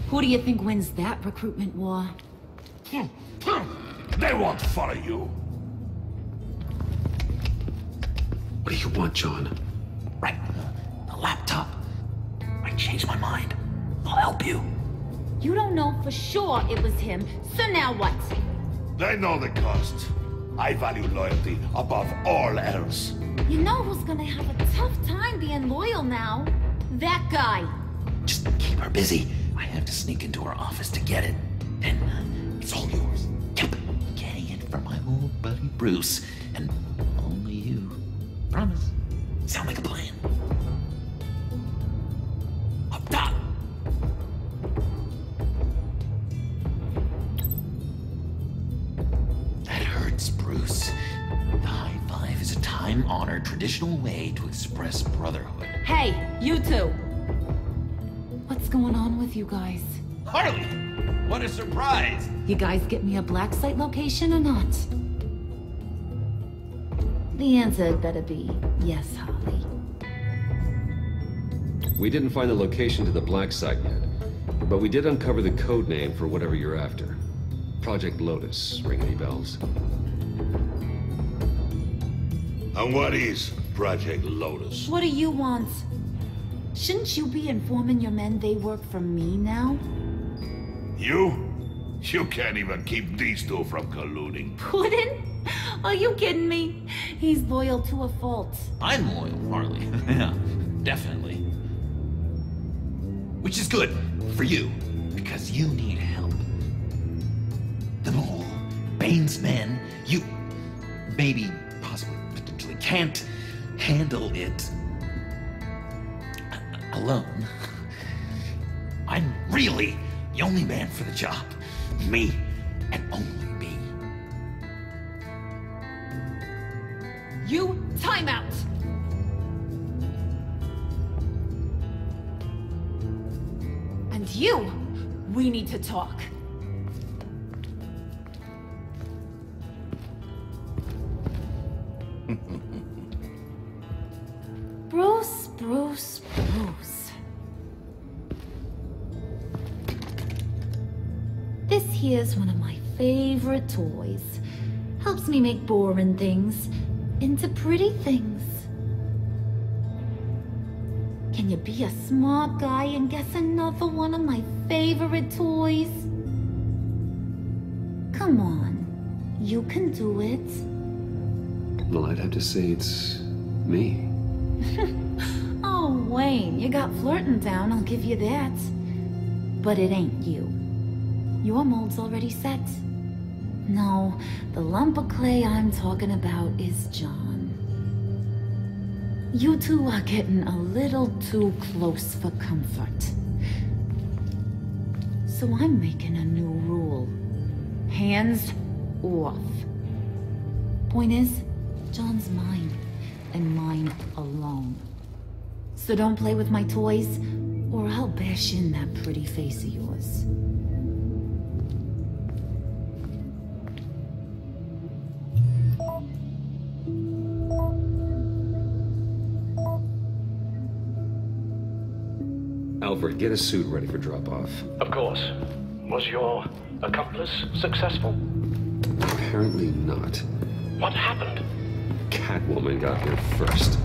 Who do you think wins that recruitment war? They won't follow you. What do you want, John? Right. The laptop. I changed my mind. I'll help you. You don't know for sure it was him, so now what? They know the cost. I value loyalty above all else. You know who's gonna have a tough time being loyal now? That guy. Just keep her busy. I have to sneak into her office to get it. Then it's all yours. Yep. Getting it from my old buddy Bruce. And only you. Promise. Sound like a plan. Up top. That hurts, Bruce. The high five is a time-honored traditional way to express brotherhood. Hey, you two. What's going on with you guys? Harley! What a surprise! You guys get me a black site location or not? The answer had better be yes, Harley. We didn't find the location to the black site yet, but we did uncover the code name for whatever you're after. Project Lotus. Ring any bells? And what is Project Lotus? What do you want? Shouldn't you be informing your men they work for me now? You? You can't even keep these two from colluding. Puddin'? Are you kidding me? He's loyal to a fault. I'm loyal, Harley. Yeah, definitely. Which is good for you, because you need help. The mole, Bane's men, you maybe, possibly, potentially can't handle it alone. I'm really the only man for the job. Me, and only me. You, time out! And you, We need to talk. Bruce. This here's one of my favorite toys. Helps me make boring things into pretty things. Can you be a smart guy and guess another one of my favorite toys? Come on, you can do it. Well, I'd have to say it's me. Oh, Wayne, you got flirting down, I'll give you that. But it ain't you. Your mold's already set. No, the lump of clay I'm talking about is John. You two are getting a little too close for comfort. So I'm making a new rule. Hands off. Point is, John's mine, and mine alone. So don't play with my toys, or I'll bash in that pretty face of yours. Alfred, get a suit ready for drop-off. Of course. Was your accomplice successful? Apparently not. What happened? Catwoman got here first.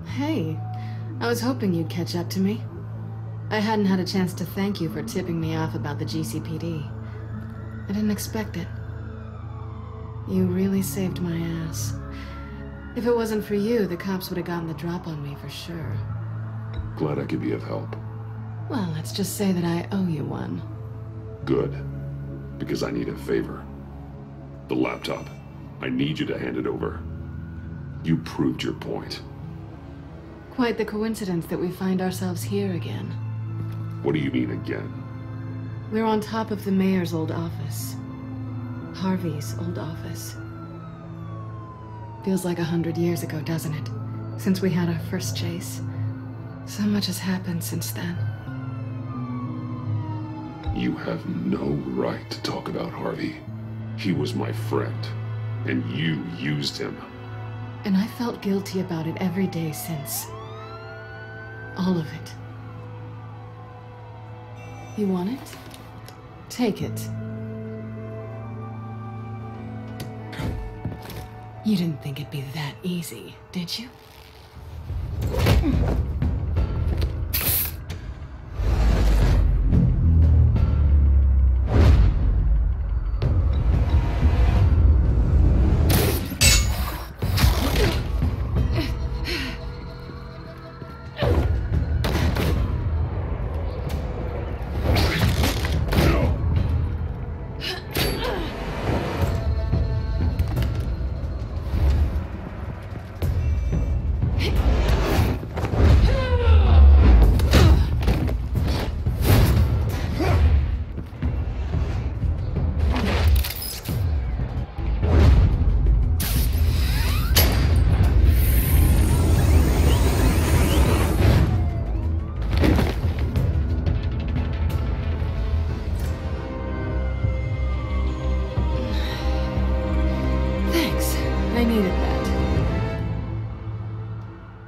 Hey, I was hoping you'd catch up to me. I hadn't had a chance to thank you for tipping me off about the GCPD. I didn't expect it. You really saved my ass. If it wasn't for you, the cops would have gotten the drop on me for sure. Glad I could be of help. Well, let's just say that I owe you one. Good. Because I need a favor. The laptop. I need you to hand it over. You proved your point. Quite the coincidence that we find ourselves here again. What do you mean again? We're on top of the mayor's old office. Harvey's old office. Feels like 100 years ago, doesn't it? Since we had our first chase. So much has happened since then. You have no right to talk about Harvey. He was my friend, and you used him. And I felt guilty about it every day since. All of it. You want it? Take it. You didn't think it'd be that easy, did you?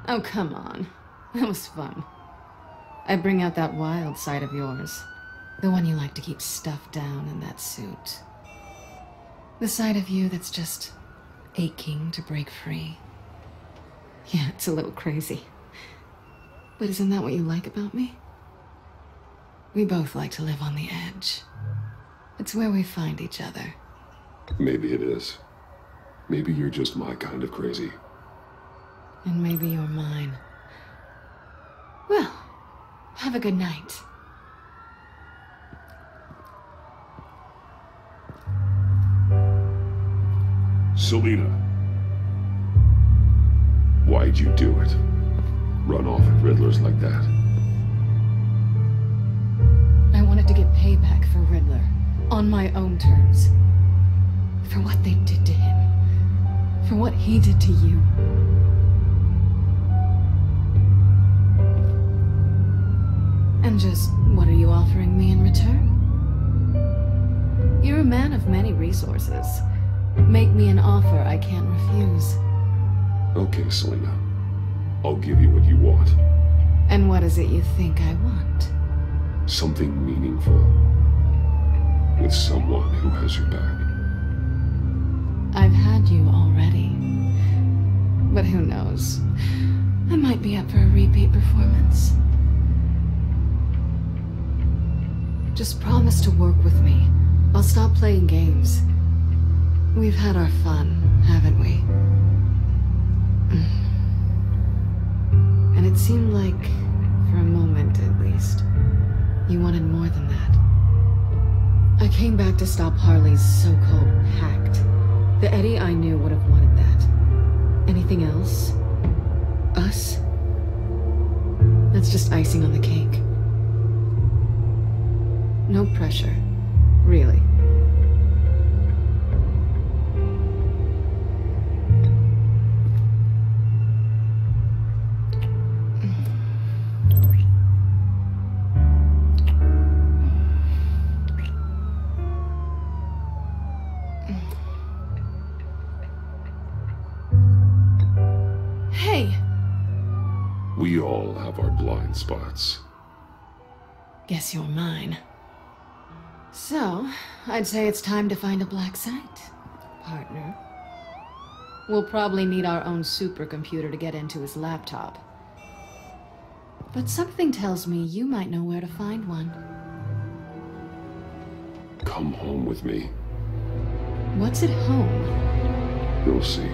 Oh, come on. That was fun. I bring out that wild side of yours. The one you like to keep stuffed down in that suit. The side of you that's just aching to break free. Yeah, it's a little crazy. But isn't that what you like about me? We both like to live on the edge. It's where we find each other. Maybe it is. Maybe you're just my kind of crazy. And maybe you're mine. Well, have a good night. Selina. Why'd you do it? Run off at Riddlers like that? I wanted to get payback for Riddler. On my own terms. For what they did to him. For what he did to you. And just what are you offering me in return? You're a man of many resources. Make me an offer I can't refuse. Okay, Selena. I'll give you what you want. And what is it you think I want? Something meaningful. With someone who has your back. I've had you already. But who knows? I might be up for a repeat performance. Just promise to work with me. I'll stop playing games. We've had our fun, haven't we? And it seemed like, for a moment at least, you wanted more than that. I came back to stop Harley's so-called pact. The Eddie I knew would have wanted that. Anything else? Us? That's just icing on the cake. No pressure. Really. Hey! We all have our blind spots. Guess you're mine. So, I'd say it's time to find a black site, partner. We'll probably need our own supercomputer to get into his laptop. But something tells me you might know where to find one. Come home with me. What's at home? You'll see.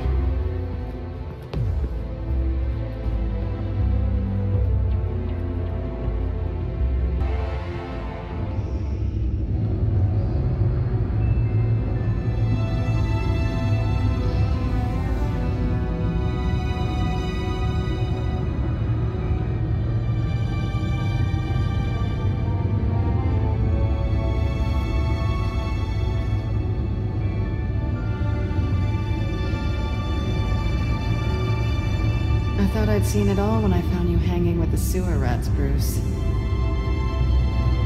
I'd seen it all when I found you hanging with the sewer rats, Bruce.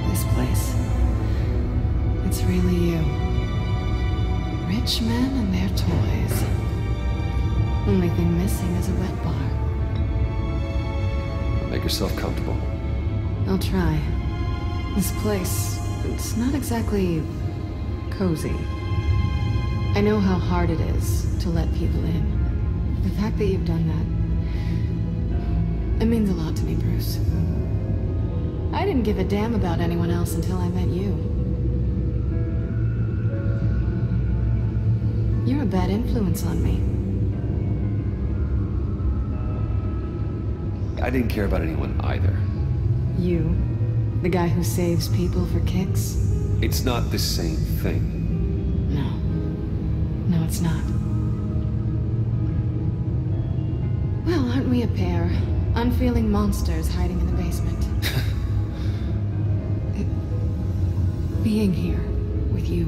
This place. It's really you. Rich men and their toys. Only thing missing is a wet bar. Make yourself comfortable. I'll try. This place, it's not exactly cozy. I know how hard it is to let people in. The fact that you've done that, it means a lot to me, Bruce. I didn't give a damn about anyone else until I met you. You're a bad influence on me. I didn't care about anyone either. You? The guy who saves people for kicks? It's not the same thing. No. No, it's not. Well, aren't we a pair? Unfeeling monsters hiding in the basement. Being here with you.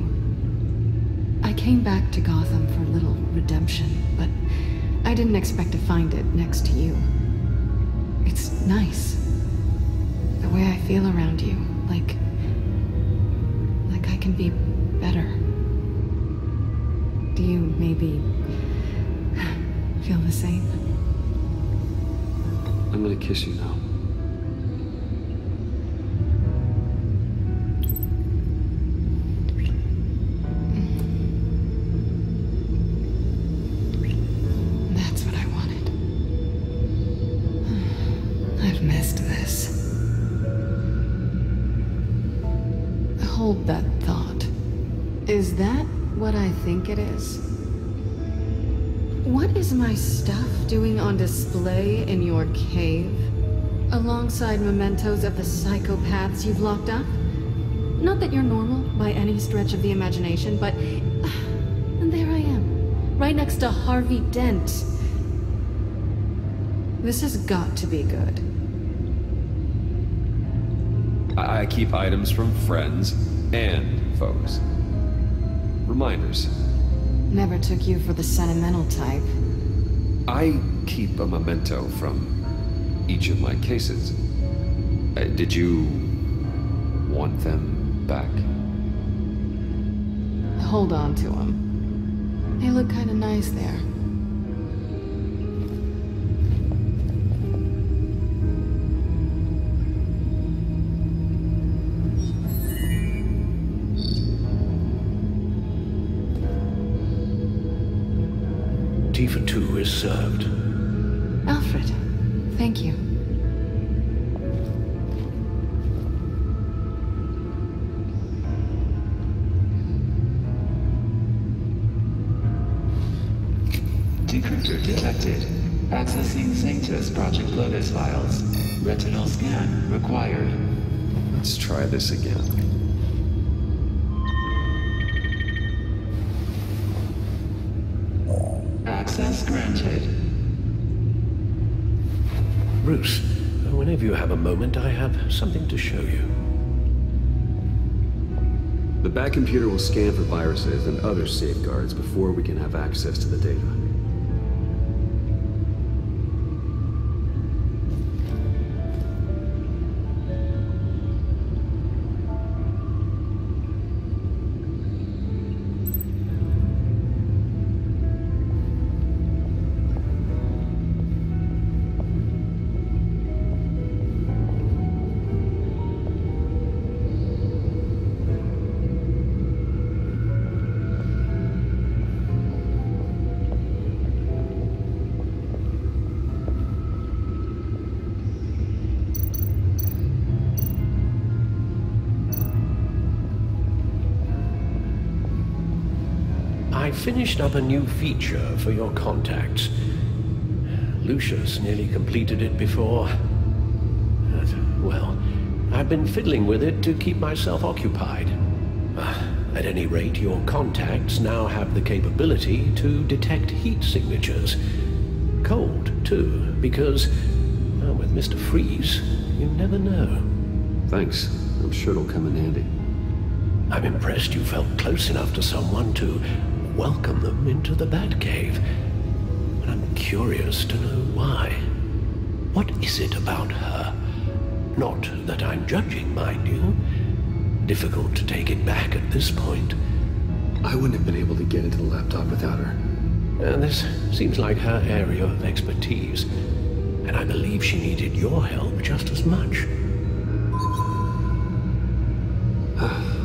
I came back to Gotham for a little redemption, but I didn't expect to find it next to you. It's nice. The way I feel around you, like I can be better. Do you maybe feel the same? I'm gonna kiss you now. That's what I wanted. I've missed this. Hold that thought. Is that what I think it is? What is my stuff doing on display in your cave? Alongside mementos of the psychopaths you've locked up? Not that you're normal by any stretch of the imagination, but... and there I am, right next to Harvey Dent. This has got to be good. I keep items from friends and foes. Reminders. Never took you for the sentimental type. I keep a memento from each of my cases. Did you want them back? Hold on to them. They look kind of nice there. Tea for two is served. Alfred, thank you. Decryptor detected. Accessing Sanctus Project Lotus files. Retinal scan required. Let's try this again. Access granted. Bruce, whenever you have a moment, I have something to show you. The back computer will scan for viruses and other safeguards before we can have access to the data. I finished up a new feature for your contacts. Lucius nearly completed it before. Well, I've been fiddling with it to keep myself occupied. At any rate, your contacts now have the capability to detect heat signatures. Cold, too, because, well, with Mr. Freeze, you never know. Thanks. I'm sure it'll come in handy. I'm impressed you felt close enough to someone to welcome them into the Backkkk. But I'm curious to know why. What is it about her? Not that I'm judging, mind you. Difficult to take it back at this point. I wouldn't have been able to get into the laptop without her. This seems like her area of expertise, and I believe she needed your help just as much.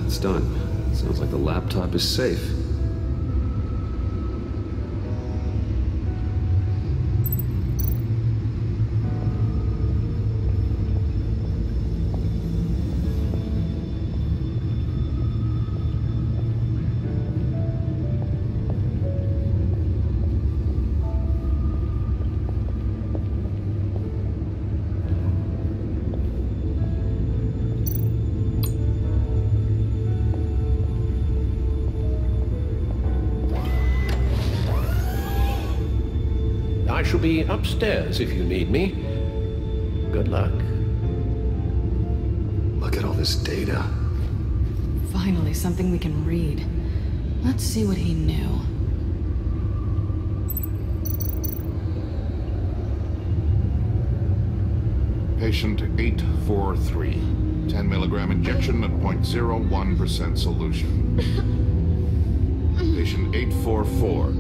It's done. Sounds like the laptop is safe. I shall be upstairs if you need me. Good luck. Look at all this data. Finally, something we can read. Let's see what he knew. Patient 843. 10 milligram injection at 0.01% solution. Patient 844.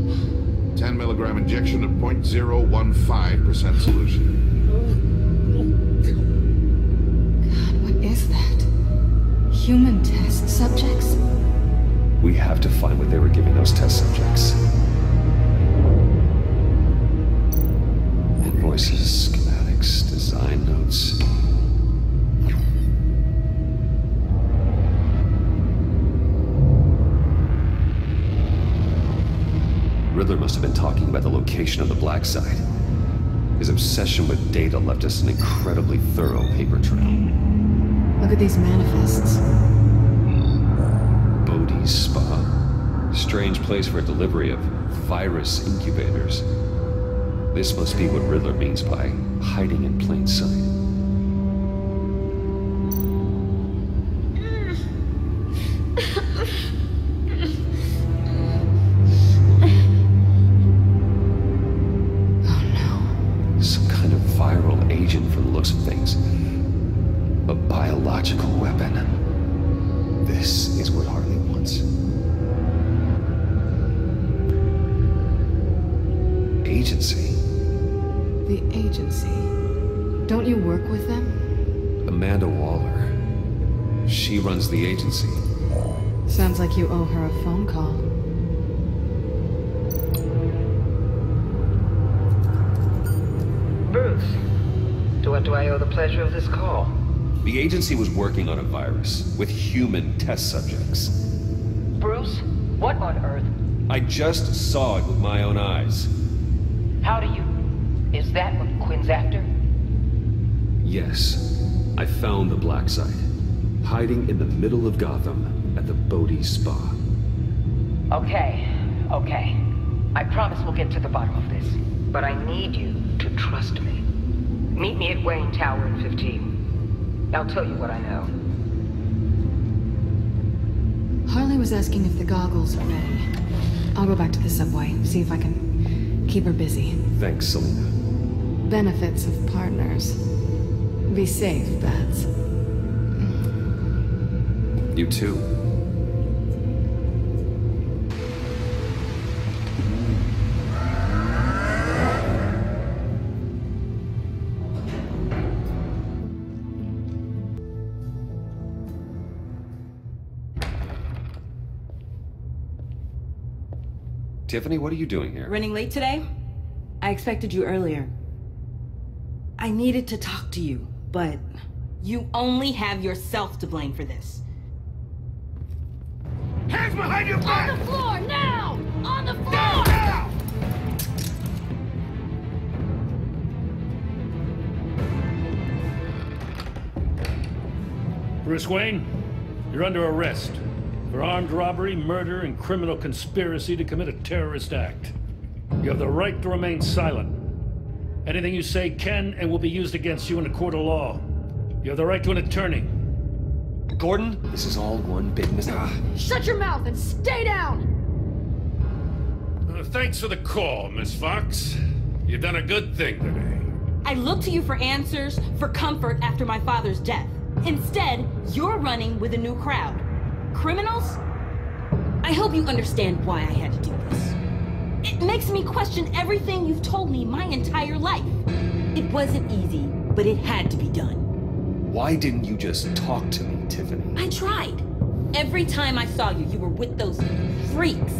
10 milligram injection at 0.015% solution. God, what is that? Human test subjects? We have to find what they were giving those test subjects. Invoices, schematics, design notes. Riddler must have been talking about the location of the black site. His obsession with data left us an incredibly thorough paper trail. Look at these manifests. Bodhi's Spa. Strange place for a delivery of virus incubators. This must be what Riddler means by hiding in plain sight. The agency. Don't you work with them? Amanda Waller. She runs the agency. Sounds like you owe her a phone call. Bruce, to what do I owe the pleasure of this call? The agency was working on a virus with human test subjects. Bruce, what on earth? I just saw it with my own eyes. How do you... Is that what Quinn's after? Yes, I found the black site, hiding in the middle of Gotham at the Bodhi Spa. Okay. I promise we'll get to the bottom of this. But I need you to trust me. Meet me at Wayne Tower in 15. I'll tell you what I know. Harley was asking if the goggles are ready. I'll go back to the subway, see if I can keep her busy. Thanks, Selena. Benefits of partners. Be safe, Bats. You too. Tiffany, what are you doing here? Running late today? I expected you earlier. I needed to talk to you, but... You only have yourself to blame for this. Hands behind your back! On the floor, now! On the floor! Now! Bruce Wayne, you're under arrest for armed robbery, murder, and criminal conspiracy to commit a terrorist act. You have the right to remain silent. Anything you say can and will be used against you in a court of law. You have the right to an attorney. Gordon, this is all one big mistake. Shut your mouth and stay down! Thanks for the call, Miss Fox. You've done a good thing today. I look to you for answers, for comfort after my father's death. Instead, you're running with a new crowd. Criminals? I hope you understand why I had to do this. It makes me question everything you've told me my entire life. It wasn't easy, but it had to be done. Why didn't you just talk to me, Tiffany? I tried. Every time I saw you, you were with those freaks.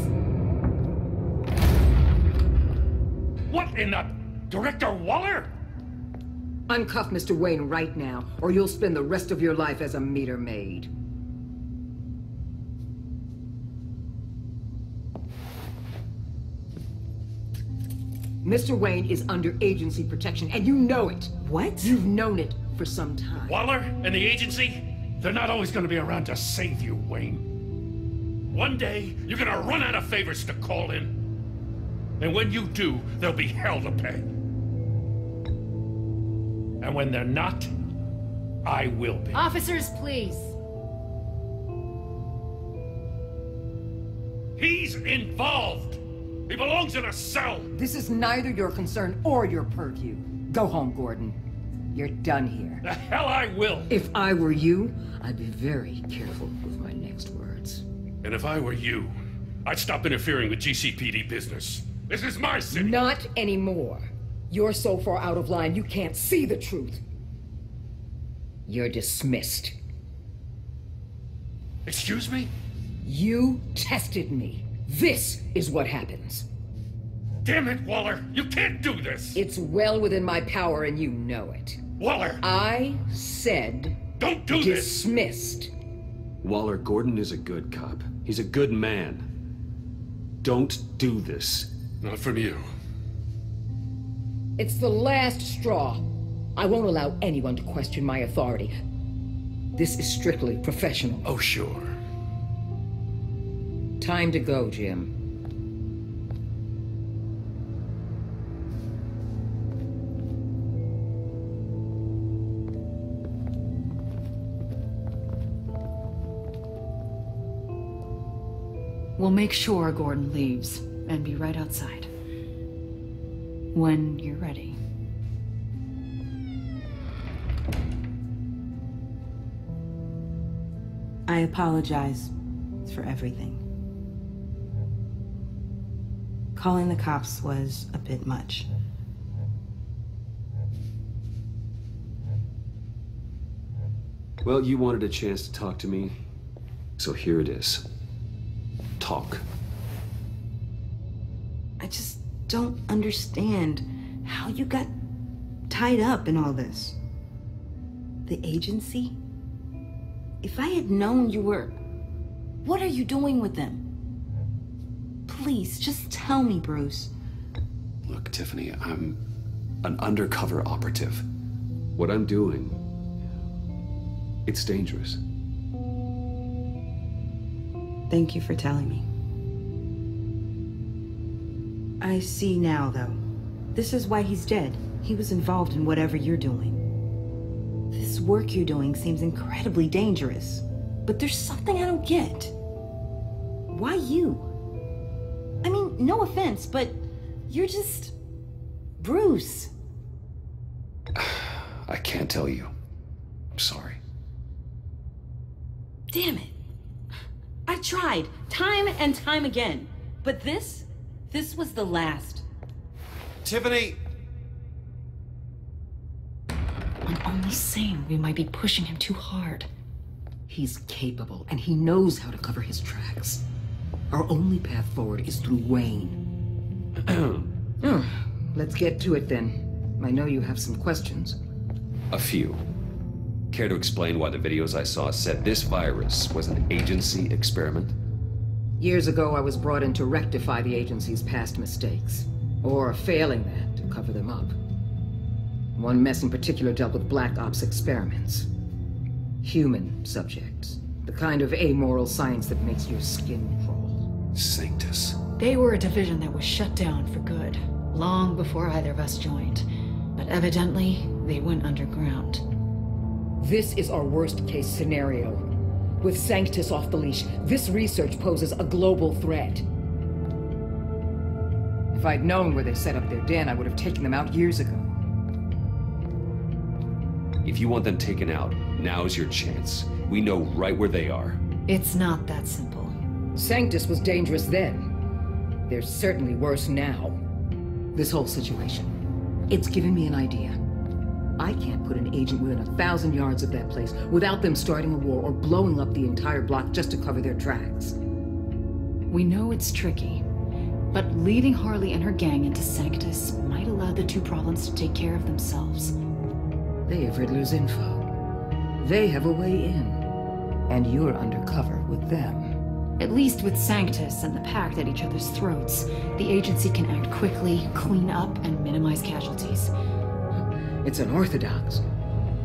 What in the... Director Waller? Uncuff Mr. Wayne right now, or you'll spend the rest of your life as a meter maid. Mr. Wayne is under agency protection, and you know it. What? You've known it for some time. Waller and the agency? They're not always going to be around to save you, Wayne. One day, you're going to run out of favors to call in. And when you do, there'll be hell to pay. And when they're not, I will be. Officers, please. He's involved! He belongs in a cell! This is neither your concern or your purview. Go home, Gordon. You're done here. The hell I will! If I were you, I'd be very careful with my next words. And if I were you, I'd stop interfering with GCPD business. This is my city! Not anymore. You're so far out of line, you can't see the truth. You're dismissed. Excuse me? You tested me. This is what happens. Damn it, Waller! You can't do this! It's well within my power and you know it. Waller! I said... Don't do this! Dismissed. Waller, Gordon is a good cop. He's a good man. Don't do this. Not from you. It's the last straw. I won't allow anyone to question my authority. This is strictly professional. Oh, sure. Time to go, Jim. We'll make sure Gordon leaves and be right outside. When you're ready. I apologize for everything. Calling the cops was a bit much. Well, you wanted a chance to talk to me, so here it is. Talk. I just don't understand how you got tied up in all this. The agency? If I had known you were... What are you doing with them? Please, just tell me, Bruce. Look, Tiffany, I'm an undercover operative. What I'm doing, it's dangerous. Thank you for telling me. I see now, though. This is why he's dead. He was involved in whatever you're doing. This work you're doing seems incredibly dangerous. But there's something I don't get. Why you? I mean, no offense, but you're just... Bruce. I can't tell you. I'm sorry. Damn it. I tried, time and time again. But this was the last. Tiffany! I'm only saying we might be pushing him too hard. He's capable, and he knows how to cover his tracks. Our only path forward is through Wayne. Let's get to it then. I know you have some questions. A few. Care to explain why the videos I saw said this virus was an agency experiment? Years ago, I was brought in to rectify the agency's past mistakes. Or, failing that, to cover them up. One mess in particular dealt with Black Ops experiments. Human subjects. The kind of amoral science that makes your skin crawl. Sanctus. They were a division that was shut down for good, long before either of us joined. But evidently, they went underground. This is our worst-case scenario. With Sanctus off the leash, this research poses a global threat. If I'd known where they set up their den, I would have taken them out years ago. If you want them taken out, now's your chance. We know right where they are. It's not that simple. Sanctus was dangerous then. They're certainly worse now. This whole situation, it's given me an idea. I can't put an agent within 1,000 yards of that place without them starting a war or blowing up the entire block just to cover their tracks. We know it's tricky, but leading Harley and her gang into Sanctus might allow the two problems to take care of themselves. They have Riddler's info. They have a way in. And you're undercover with them. At least with Sanctus and the pact at each other's throats, the agency can act quickly, clean up, and minimize casualties. It's unorthodox,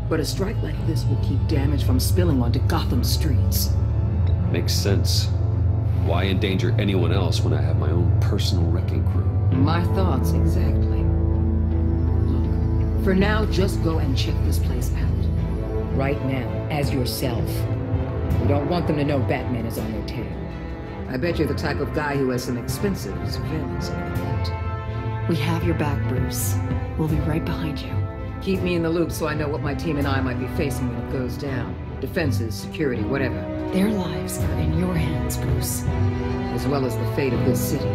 but a strike like this will keep damage from spilling onto Gotham streets. Makes sense. Why endanger anyone else when I have my own personal wrecking crew? My thoughts, exactly. Look, for now, just go and check this place out. Right now, as yourself. We don't want them to know Batman is on their tail. I bet you're the type of guy who has some expensive surveillance equipment. We have your back, Bruce. We'll be right behind you. Keep me in the loop so I know what my team and I might be facing when it goes down. Defenses, security, whatever. Their lives are in your hands, Bruce. As well as the fate of this city.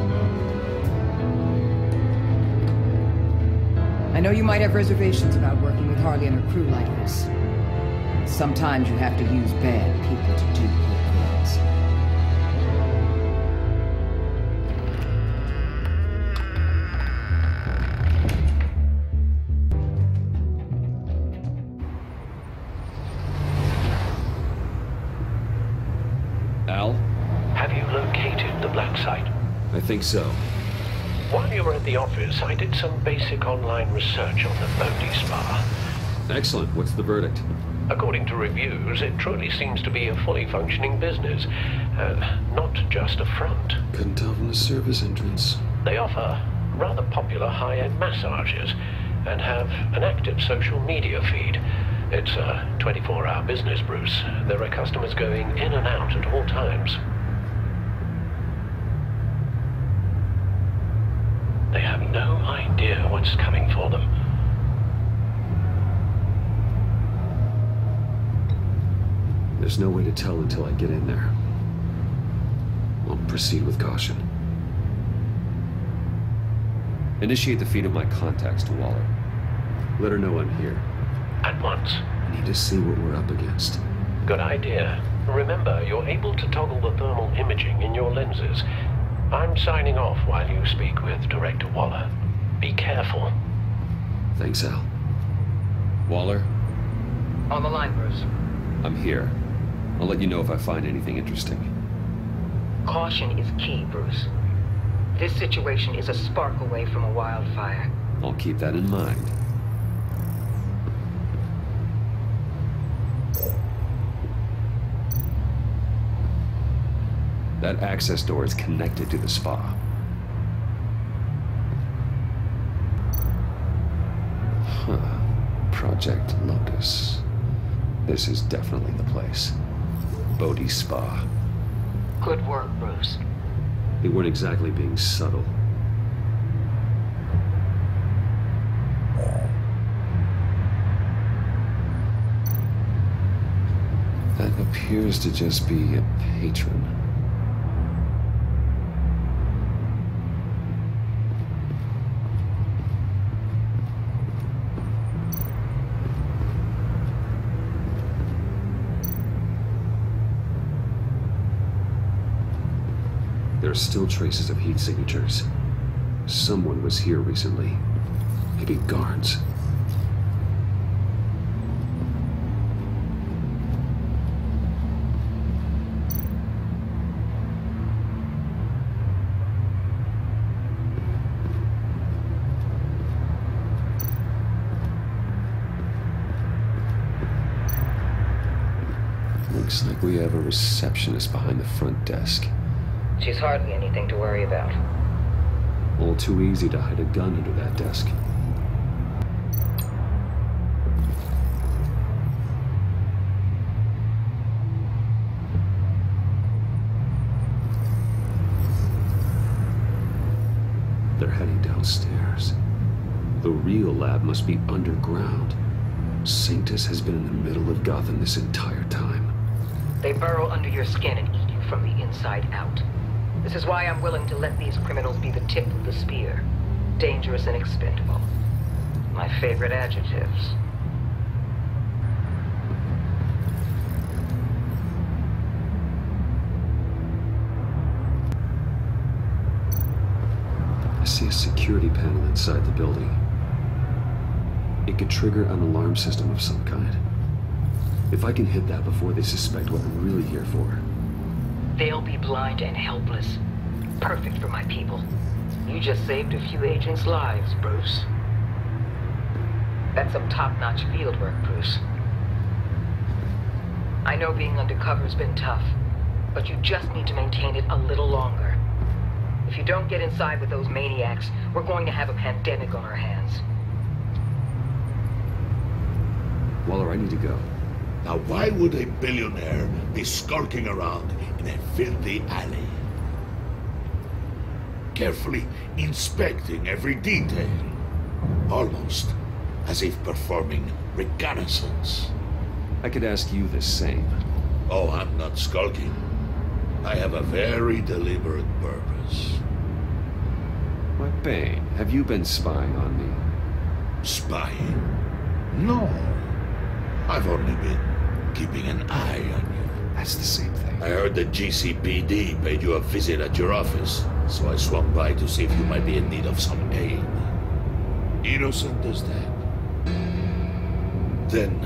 I know you might have reservations about working with Harley and her crew like this. Sometimes you have to use bad people to do good things. Al? Have you located the black site? I think so. While you were at the office, I did some basic online research on the Bodhi Spa. Excellent. What's the verdict? According to reviews, it truly seems to be a fully functioning business, not just a front. Couldn't open a service entrance. They offer rather popular high-end massages and have an active social media feed. It's a 24-hour business, Bruce. There are customers going in and out at all times. They have no idea what's coming for them. There's no way to tell until I get in there. I'll proceed with caution. Initiate the feed of my contacts to Waller. Let her know I'm here. At once. I need to see what we're up against. Good idea. Remember, you're able to toggle the thermal imaging in your lenses. I'm signing off while you speak with Director Waller. Be careful. Thanks, Al. Waller? On the line, Bruce. I'm here. I'll let you know if I find anything interesting. Caution is key, Bruce. This situation is a spark away from a wildfire. I'll keep that in mind. That access door is connected to the spa. Huh. Project Lotus. This is definitely the place. Bodhi Spa. Good work, Bruce. They weren't exactly being subtle. That appears to just be a patron. There are still traces of heat signatures. Someone was here recently. Maybe guards. Looks like we have a receptionist behind the front desk. She's hardly anything to worry about. All too easy to hide a gun under that desk. They're heading downstairs. The real lab must be underground. Sanctus has been in the middle of Gotham this entire time. They burrow under your skin and eat you from the inside out. This is why I'm willing to let these criminals be the tip of the spear. Dangerous and expendable. My favorite adjectives. I see a security panel inside the building. It could trigger an alarm system of some kind. If I can hit that before they suspect what I'm really here for. They'll be blind and helpless. Perfect for my people. You just saved a few agents' lives, Bruce. That's some top-notch field work, Bruce. I know being undercover's been tough, but you just need to maintain it a little longer. If you don't get inside with those maniacs, we're going to have a pandemic on our hands. Waller, I need to go. Now why would a billionaire be skulking around in a filthy alley? Carefully inspecting every detail. Almost as if performing reconnaissance. I could ask you the same. Oh, I'm not skulking. I have a very deliberate purpose. Why, Bane, have you been spying on me? Spying? No. I've only been keeping an eye on you. That's the same thing. I heard the GCPD paid you a visit at your office, so I swung by to see if you might be in need of some aid. Innocent as that. Then,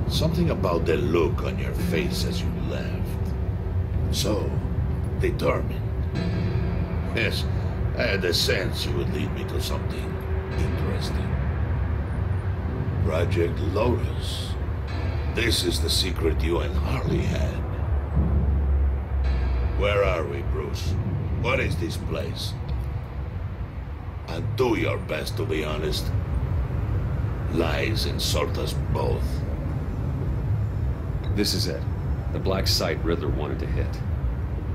something about the look on your face as you left. So, determined. Yes, I had a sense you would lead me to something interesting. Project Lotus. This is the secret you and Harley had. Where are we, Bruce? What is this place? And do your best to be honest. Lies insult us both. This is it. The black site Riddler wanted to hit.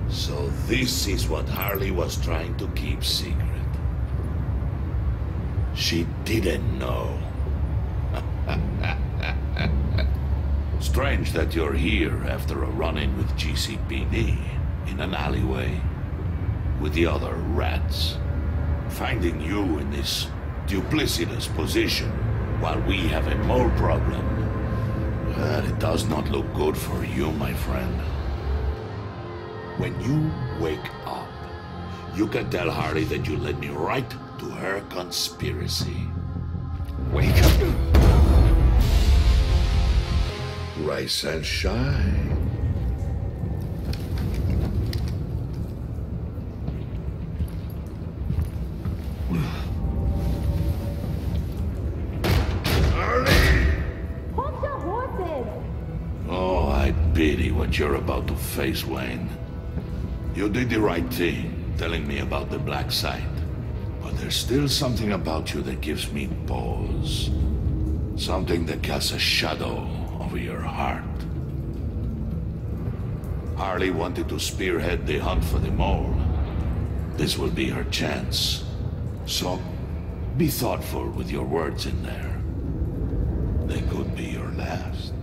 So this is what Harley was trying to keep secret. She didn't know. Strange that you're here after a run-in with GCPD in an alleyway with the other rats. Finding you in this duplicitous position while we have a mole problem. But it does not look good for you, my friend. When you wake up, you can tell Harley that you led me right to her conspiracy. Wake up. Rise and shine. Oh, I pity what you're about to face, Wayne. You did the right thing, telling me about the black site. But there's still something about you that gives me pause. Something that casts a shadow over your heart. Harley wanted to spearhead the hunt for the mole. This will be her chance. So, be thoughtful with your words in there. They could be your last.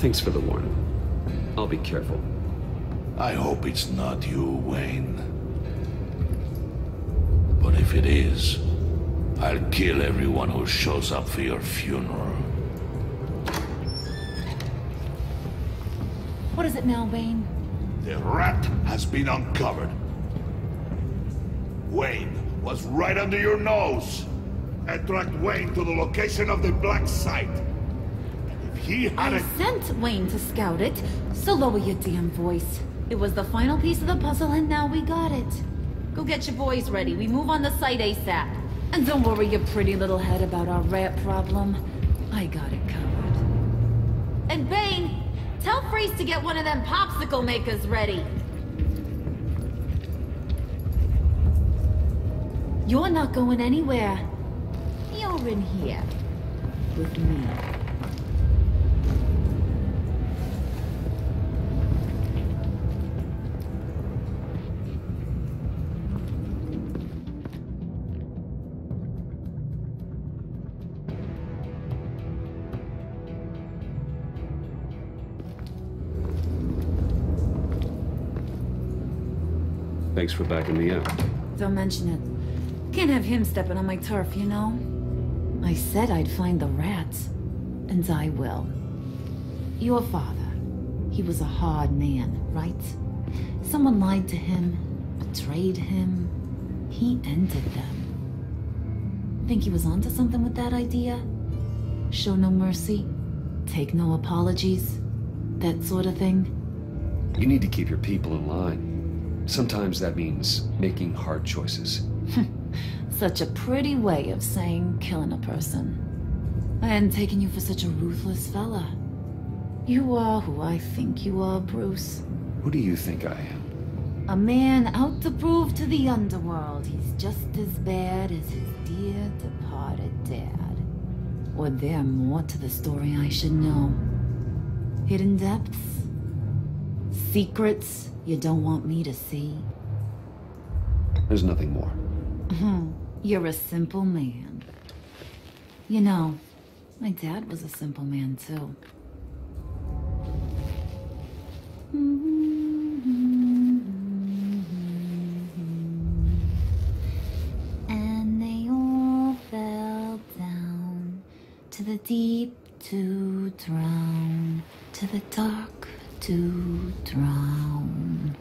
Thanks for the warning. I'll be careful. I hope it's not you, Wayne. But if it is, I'll kill everyone who shows up for your funeral. What is it now, Wayne? The rat has been uncovered. Wayne was right under your nose. And tracked Wayne to the location of the black site. And if he I hadn't... sent Wayne to scout it, so lower your damn voice. It was the final piece of the puzzle and now we got it. Go get your boys ready. We move on the site ASAP. And don't worry your pretty little head about our rat problem. I got it covered. And Bane, tell Freeze to get one of them popsicle makers ready. You're not going anywhere. You're in here. With me. Thanks for backing me up. Don't mention it. Can't have him stepping on my turf, you know? I said I'd find the rats. And I will. Your father. He was a hard man, right? Someone lied to him, betrayed him. He ended them. Think he was onto something with that idea? Show no mercy? Take no apologies? That sort of thing? You need to keep your people in line. Sometimes that means making hard choices. Such a pretty way of saying killing a person. I hadn't taken you for such a ruthless fella. You are who I think you are, Bruce. Who do you think I am? A man out to prove to the underworld he's just as bad as his dear departed dad. Or there more to the story I should know. Hidden depths? Secrets you don't want me to see? There's nothing more. You're a simple man. You know, my dad was a simple man too. And they all fell down to the deep to drown, to the dark to drown.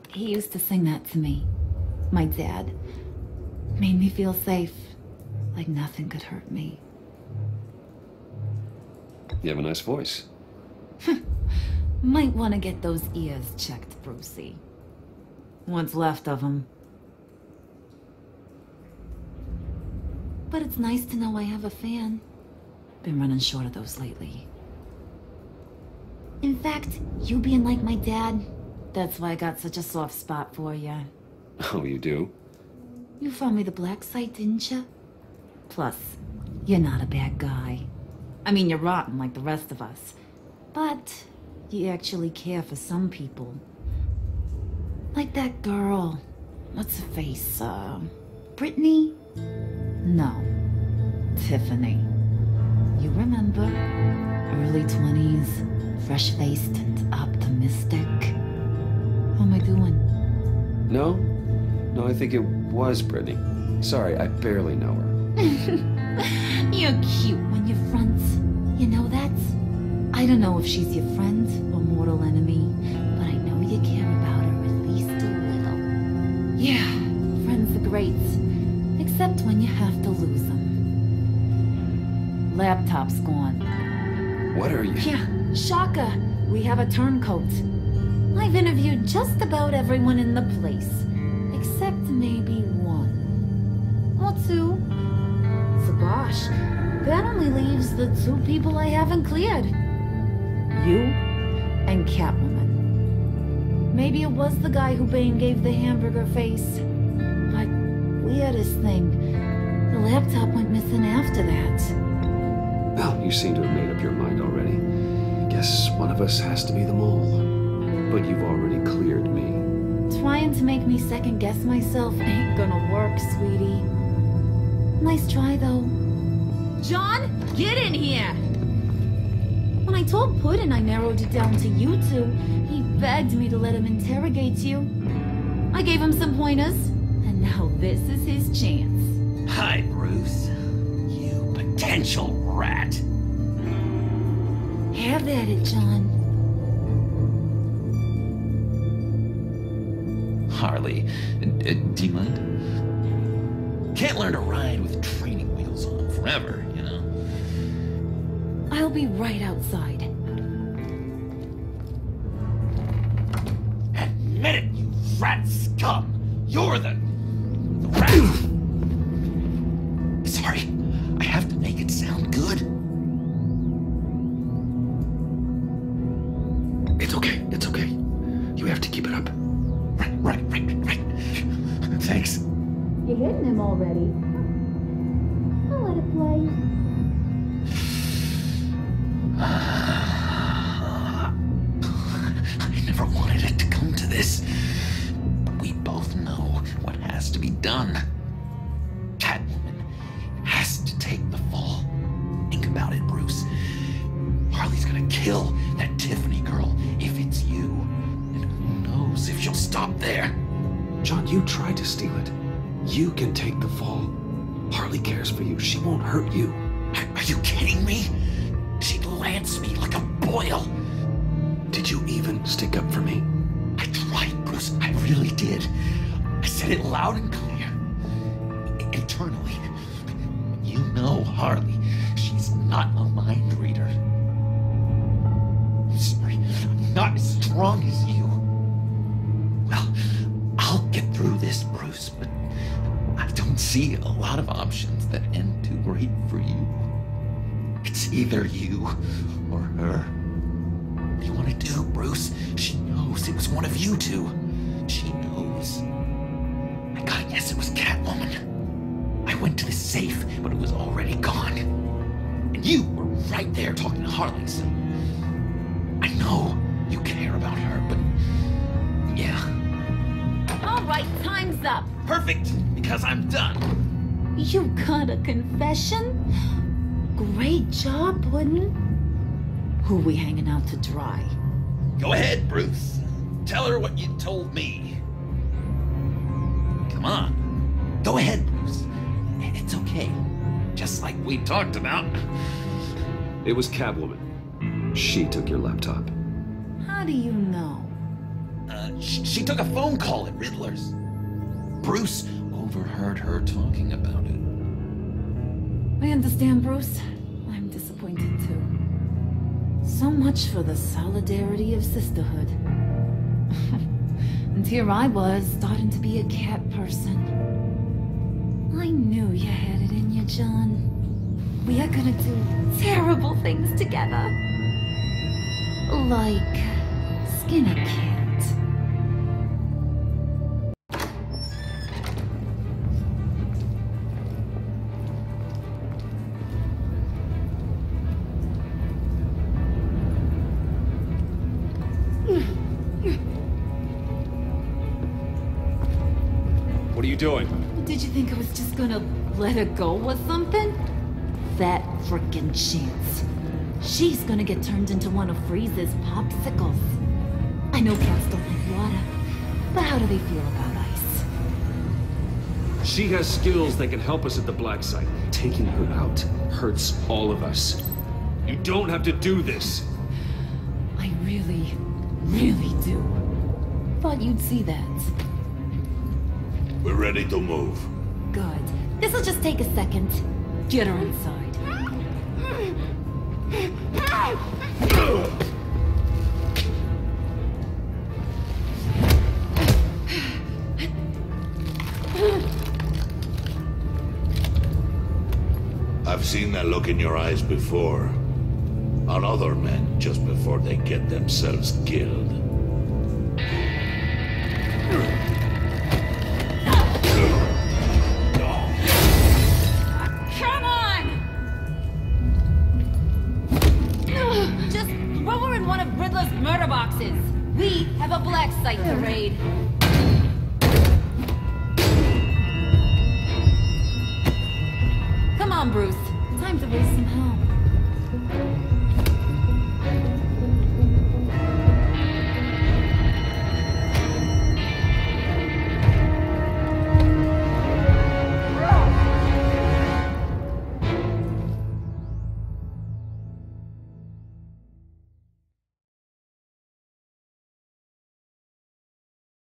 He used to sing that to me. My dad. Made me feel safe. Like nothing could hurt me. You have a nice voice. Might want to get those ears checked, Brucey. What's left of them. But it's nice to know I have a fan. Been running short of those lately. In fact, you being like my dad, that's why I got such a soft spot for you. Oh, you do? You found me the black site, didn't you? Plus, you're not a bad guy. I mean, you're rotten like the rest of us. But you actually care for some people. Like that girl. What's her face? Brittany? No. Tiffany. You remember? Early 20s, fresh-faced and optimistic. How am I doing? No, No, I think it was Brittany. Sorry, I barely know her. You're cute when you're friends. You know that? I don't know if she's your friend or mortal enemy, but I know you care about her at least a little. Yeah, friends are great. Except when you have to lose them. Laptop's gone. What are you? Yeah, shocker. We have a turncoat. I've interviewed just about everyone in the place. Except maybe one. Or two. So gosh, that only leaves the two people I haven't cleared. You and Catwoman. Maybe it was the guy who Bane gave the hamburger face. But weirdest thing, the laptop went missing after that. Well, you seem to have made up your mind already. Guess one of us has to be the mole. But you've already cleared me. Trying to make me second guess myself ain't gonna work, sweetie. Nice try, though. John, get in here! When I told Puddin' I narrowed it down to you two, he begged me to let him interrogate you. I gave him some pointers, and now this is his chance. Hi, Bruce. You potential rat. Have at it, John. Harley, do you mind? Can't learn to ride with training wheels on forever, you know? I'll be right outside. Admit it, you rat scum! You're the rat! Sorry, I have to make it sound good. It's okay, it's okay. You have to keep it up. Right. Thanks. You're hitting him already. I'll let it play. I never wanted it to come to this. But we both know what has to be done. Catwoman has to take the fall. Think about it, Bruce. Harley's gonna kill that Tiffany girl if it's you. And who knows if she'll stop there. John, you tried to steal it. You can take the fall. Harley cares for you. She won't hurt you. Are you kidding me? She lanced me like a boil. Did you even stick up for me? I tried, Bruce. I really did. I said it loud and clear. Internally. You know Harley. She's not a mind reader. I'm sorry. I'm not as strong as you. Well, I'll get through this, Bruce, but I don't see a lot of options that end too great for you. It's either you or her. What do you want to do, Bruce? She knows it was one of you two. She knows. I gotta guess it was Catwoman. I went to the safe, but it was already gone. And you were right there talking to Harley, so I know you care about her, but yeah. All right, time's up. Perfect, because I'm done. You got a confession? Great job, Puddin'. Who we hanging out to dry? Go ahead, Bruce. Tell her what you told me. Come on. Go ahead, Bruce. It's okay. Just like we talked about. It was Catwoman. She took your laptop. How do you know? She took a phone call at Riddler's. Bruce overheard her talking about it. I understand, Bruce. I'm disappointed too. So much for the solidarity of sisterhood. And here I was, starting to be a cat person. I knew you had it in you, John. We are gonna do terrible things together. Like skin a cat. What are you doing? Did you think I was just gonna let her go or something? That frickin' chance. She's gonna get turned into one of Freeze's popsicles. I know cats don't like water, but how do they feel about ice? She has skills that can help us at the black site. Taking her out hurts all of us. You don't have to do this. I really do. Thought you'd see that. We're ready to move. Good. This'll just take a second. Get her inside. I've seen that look in your eyes before. On other men, just before they get themselves killed. Come on! Just throw her in one of Riddler's murder boxes. We have a black site to raid. Come on, Bruce. Time to raise some hell.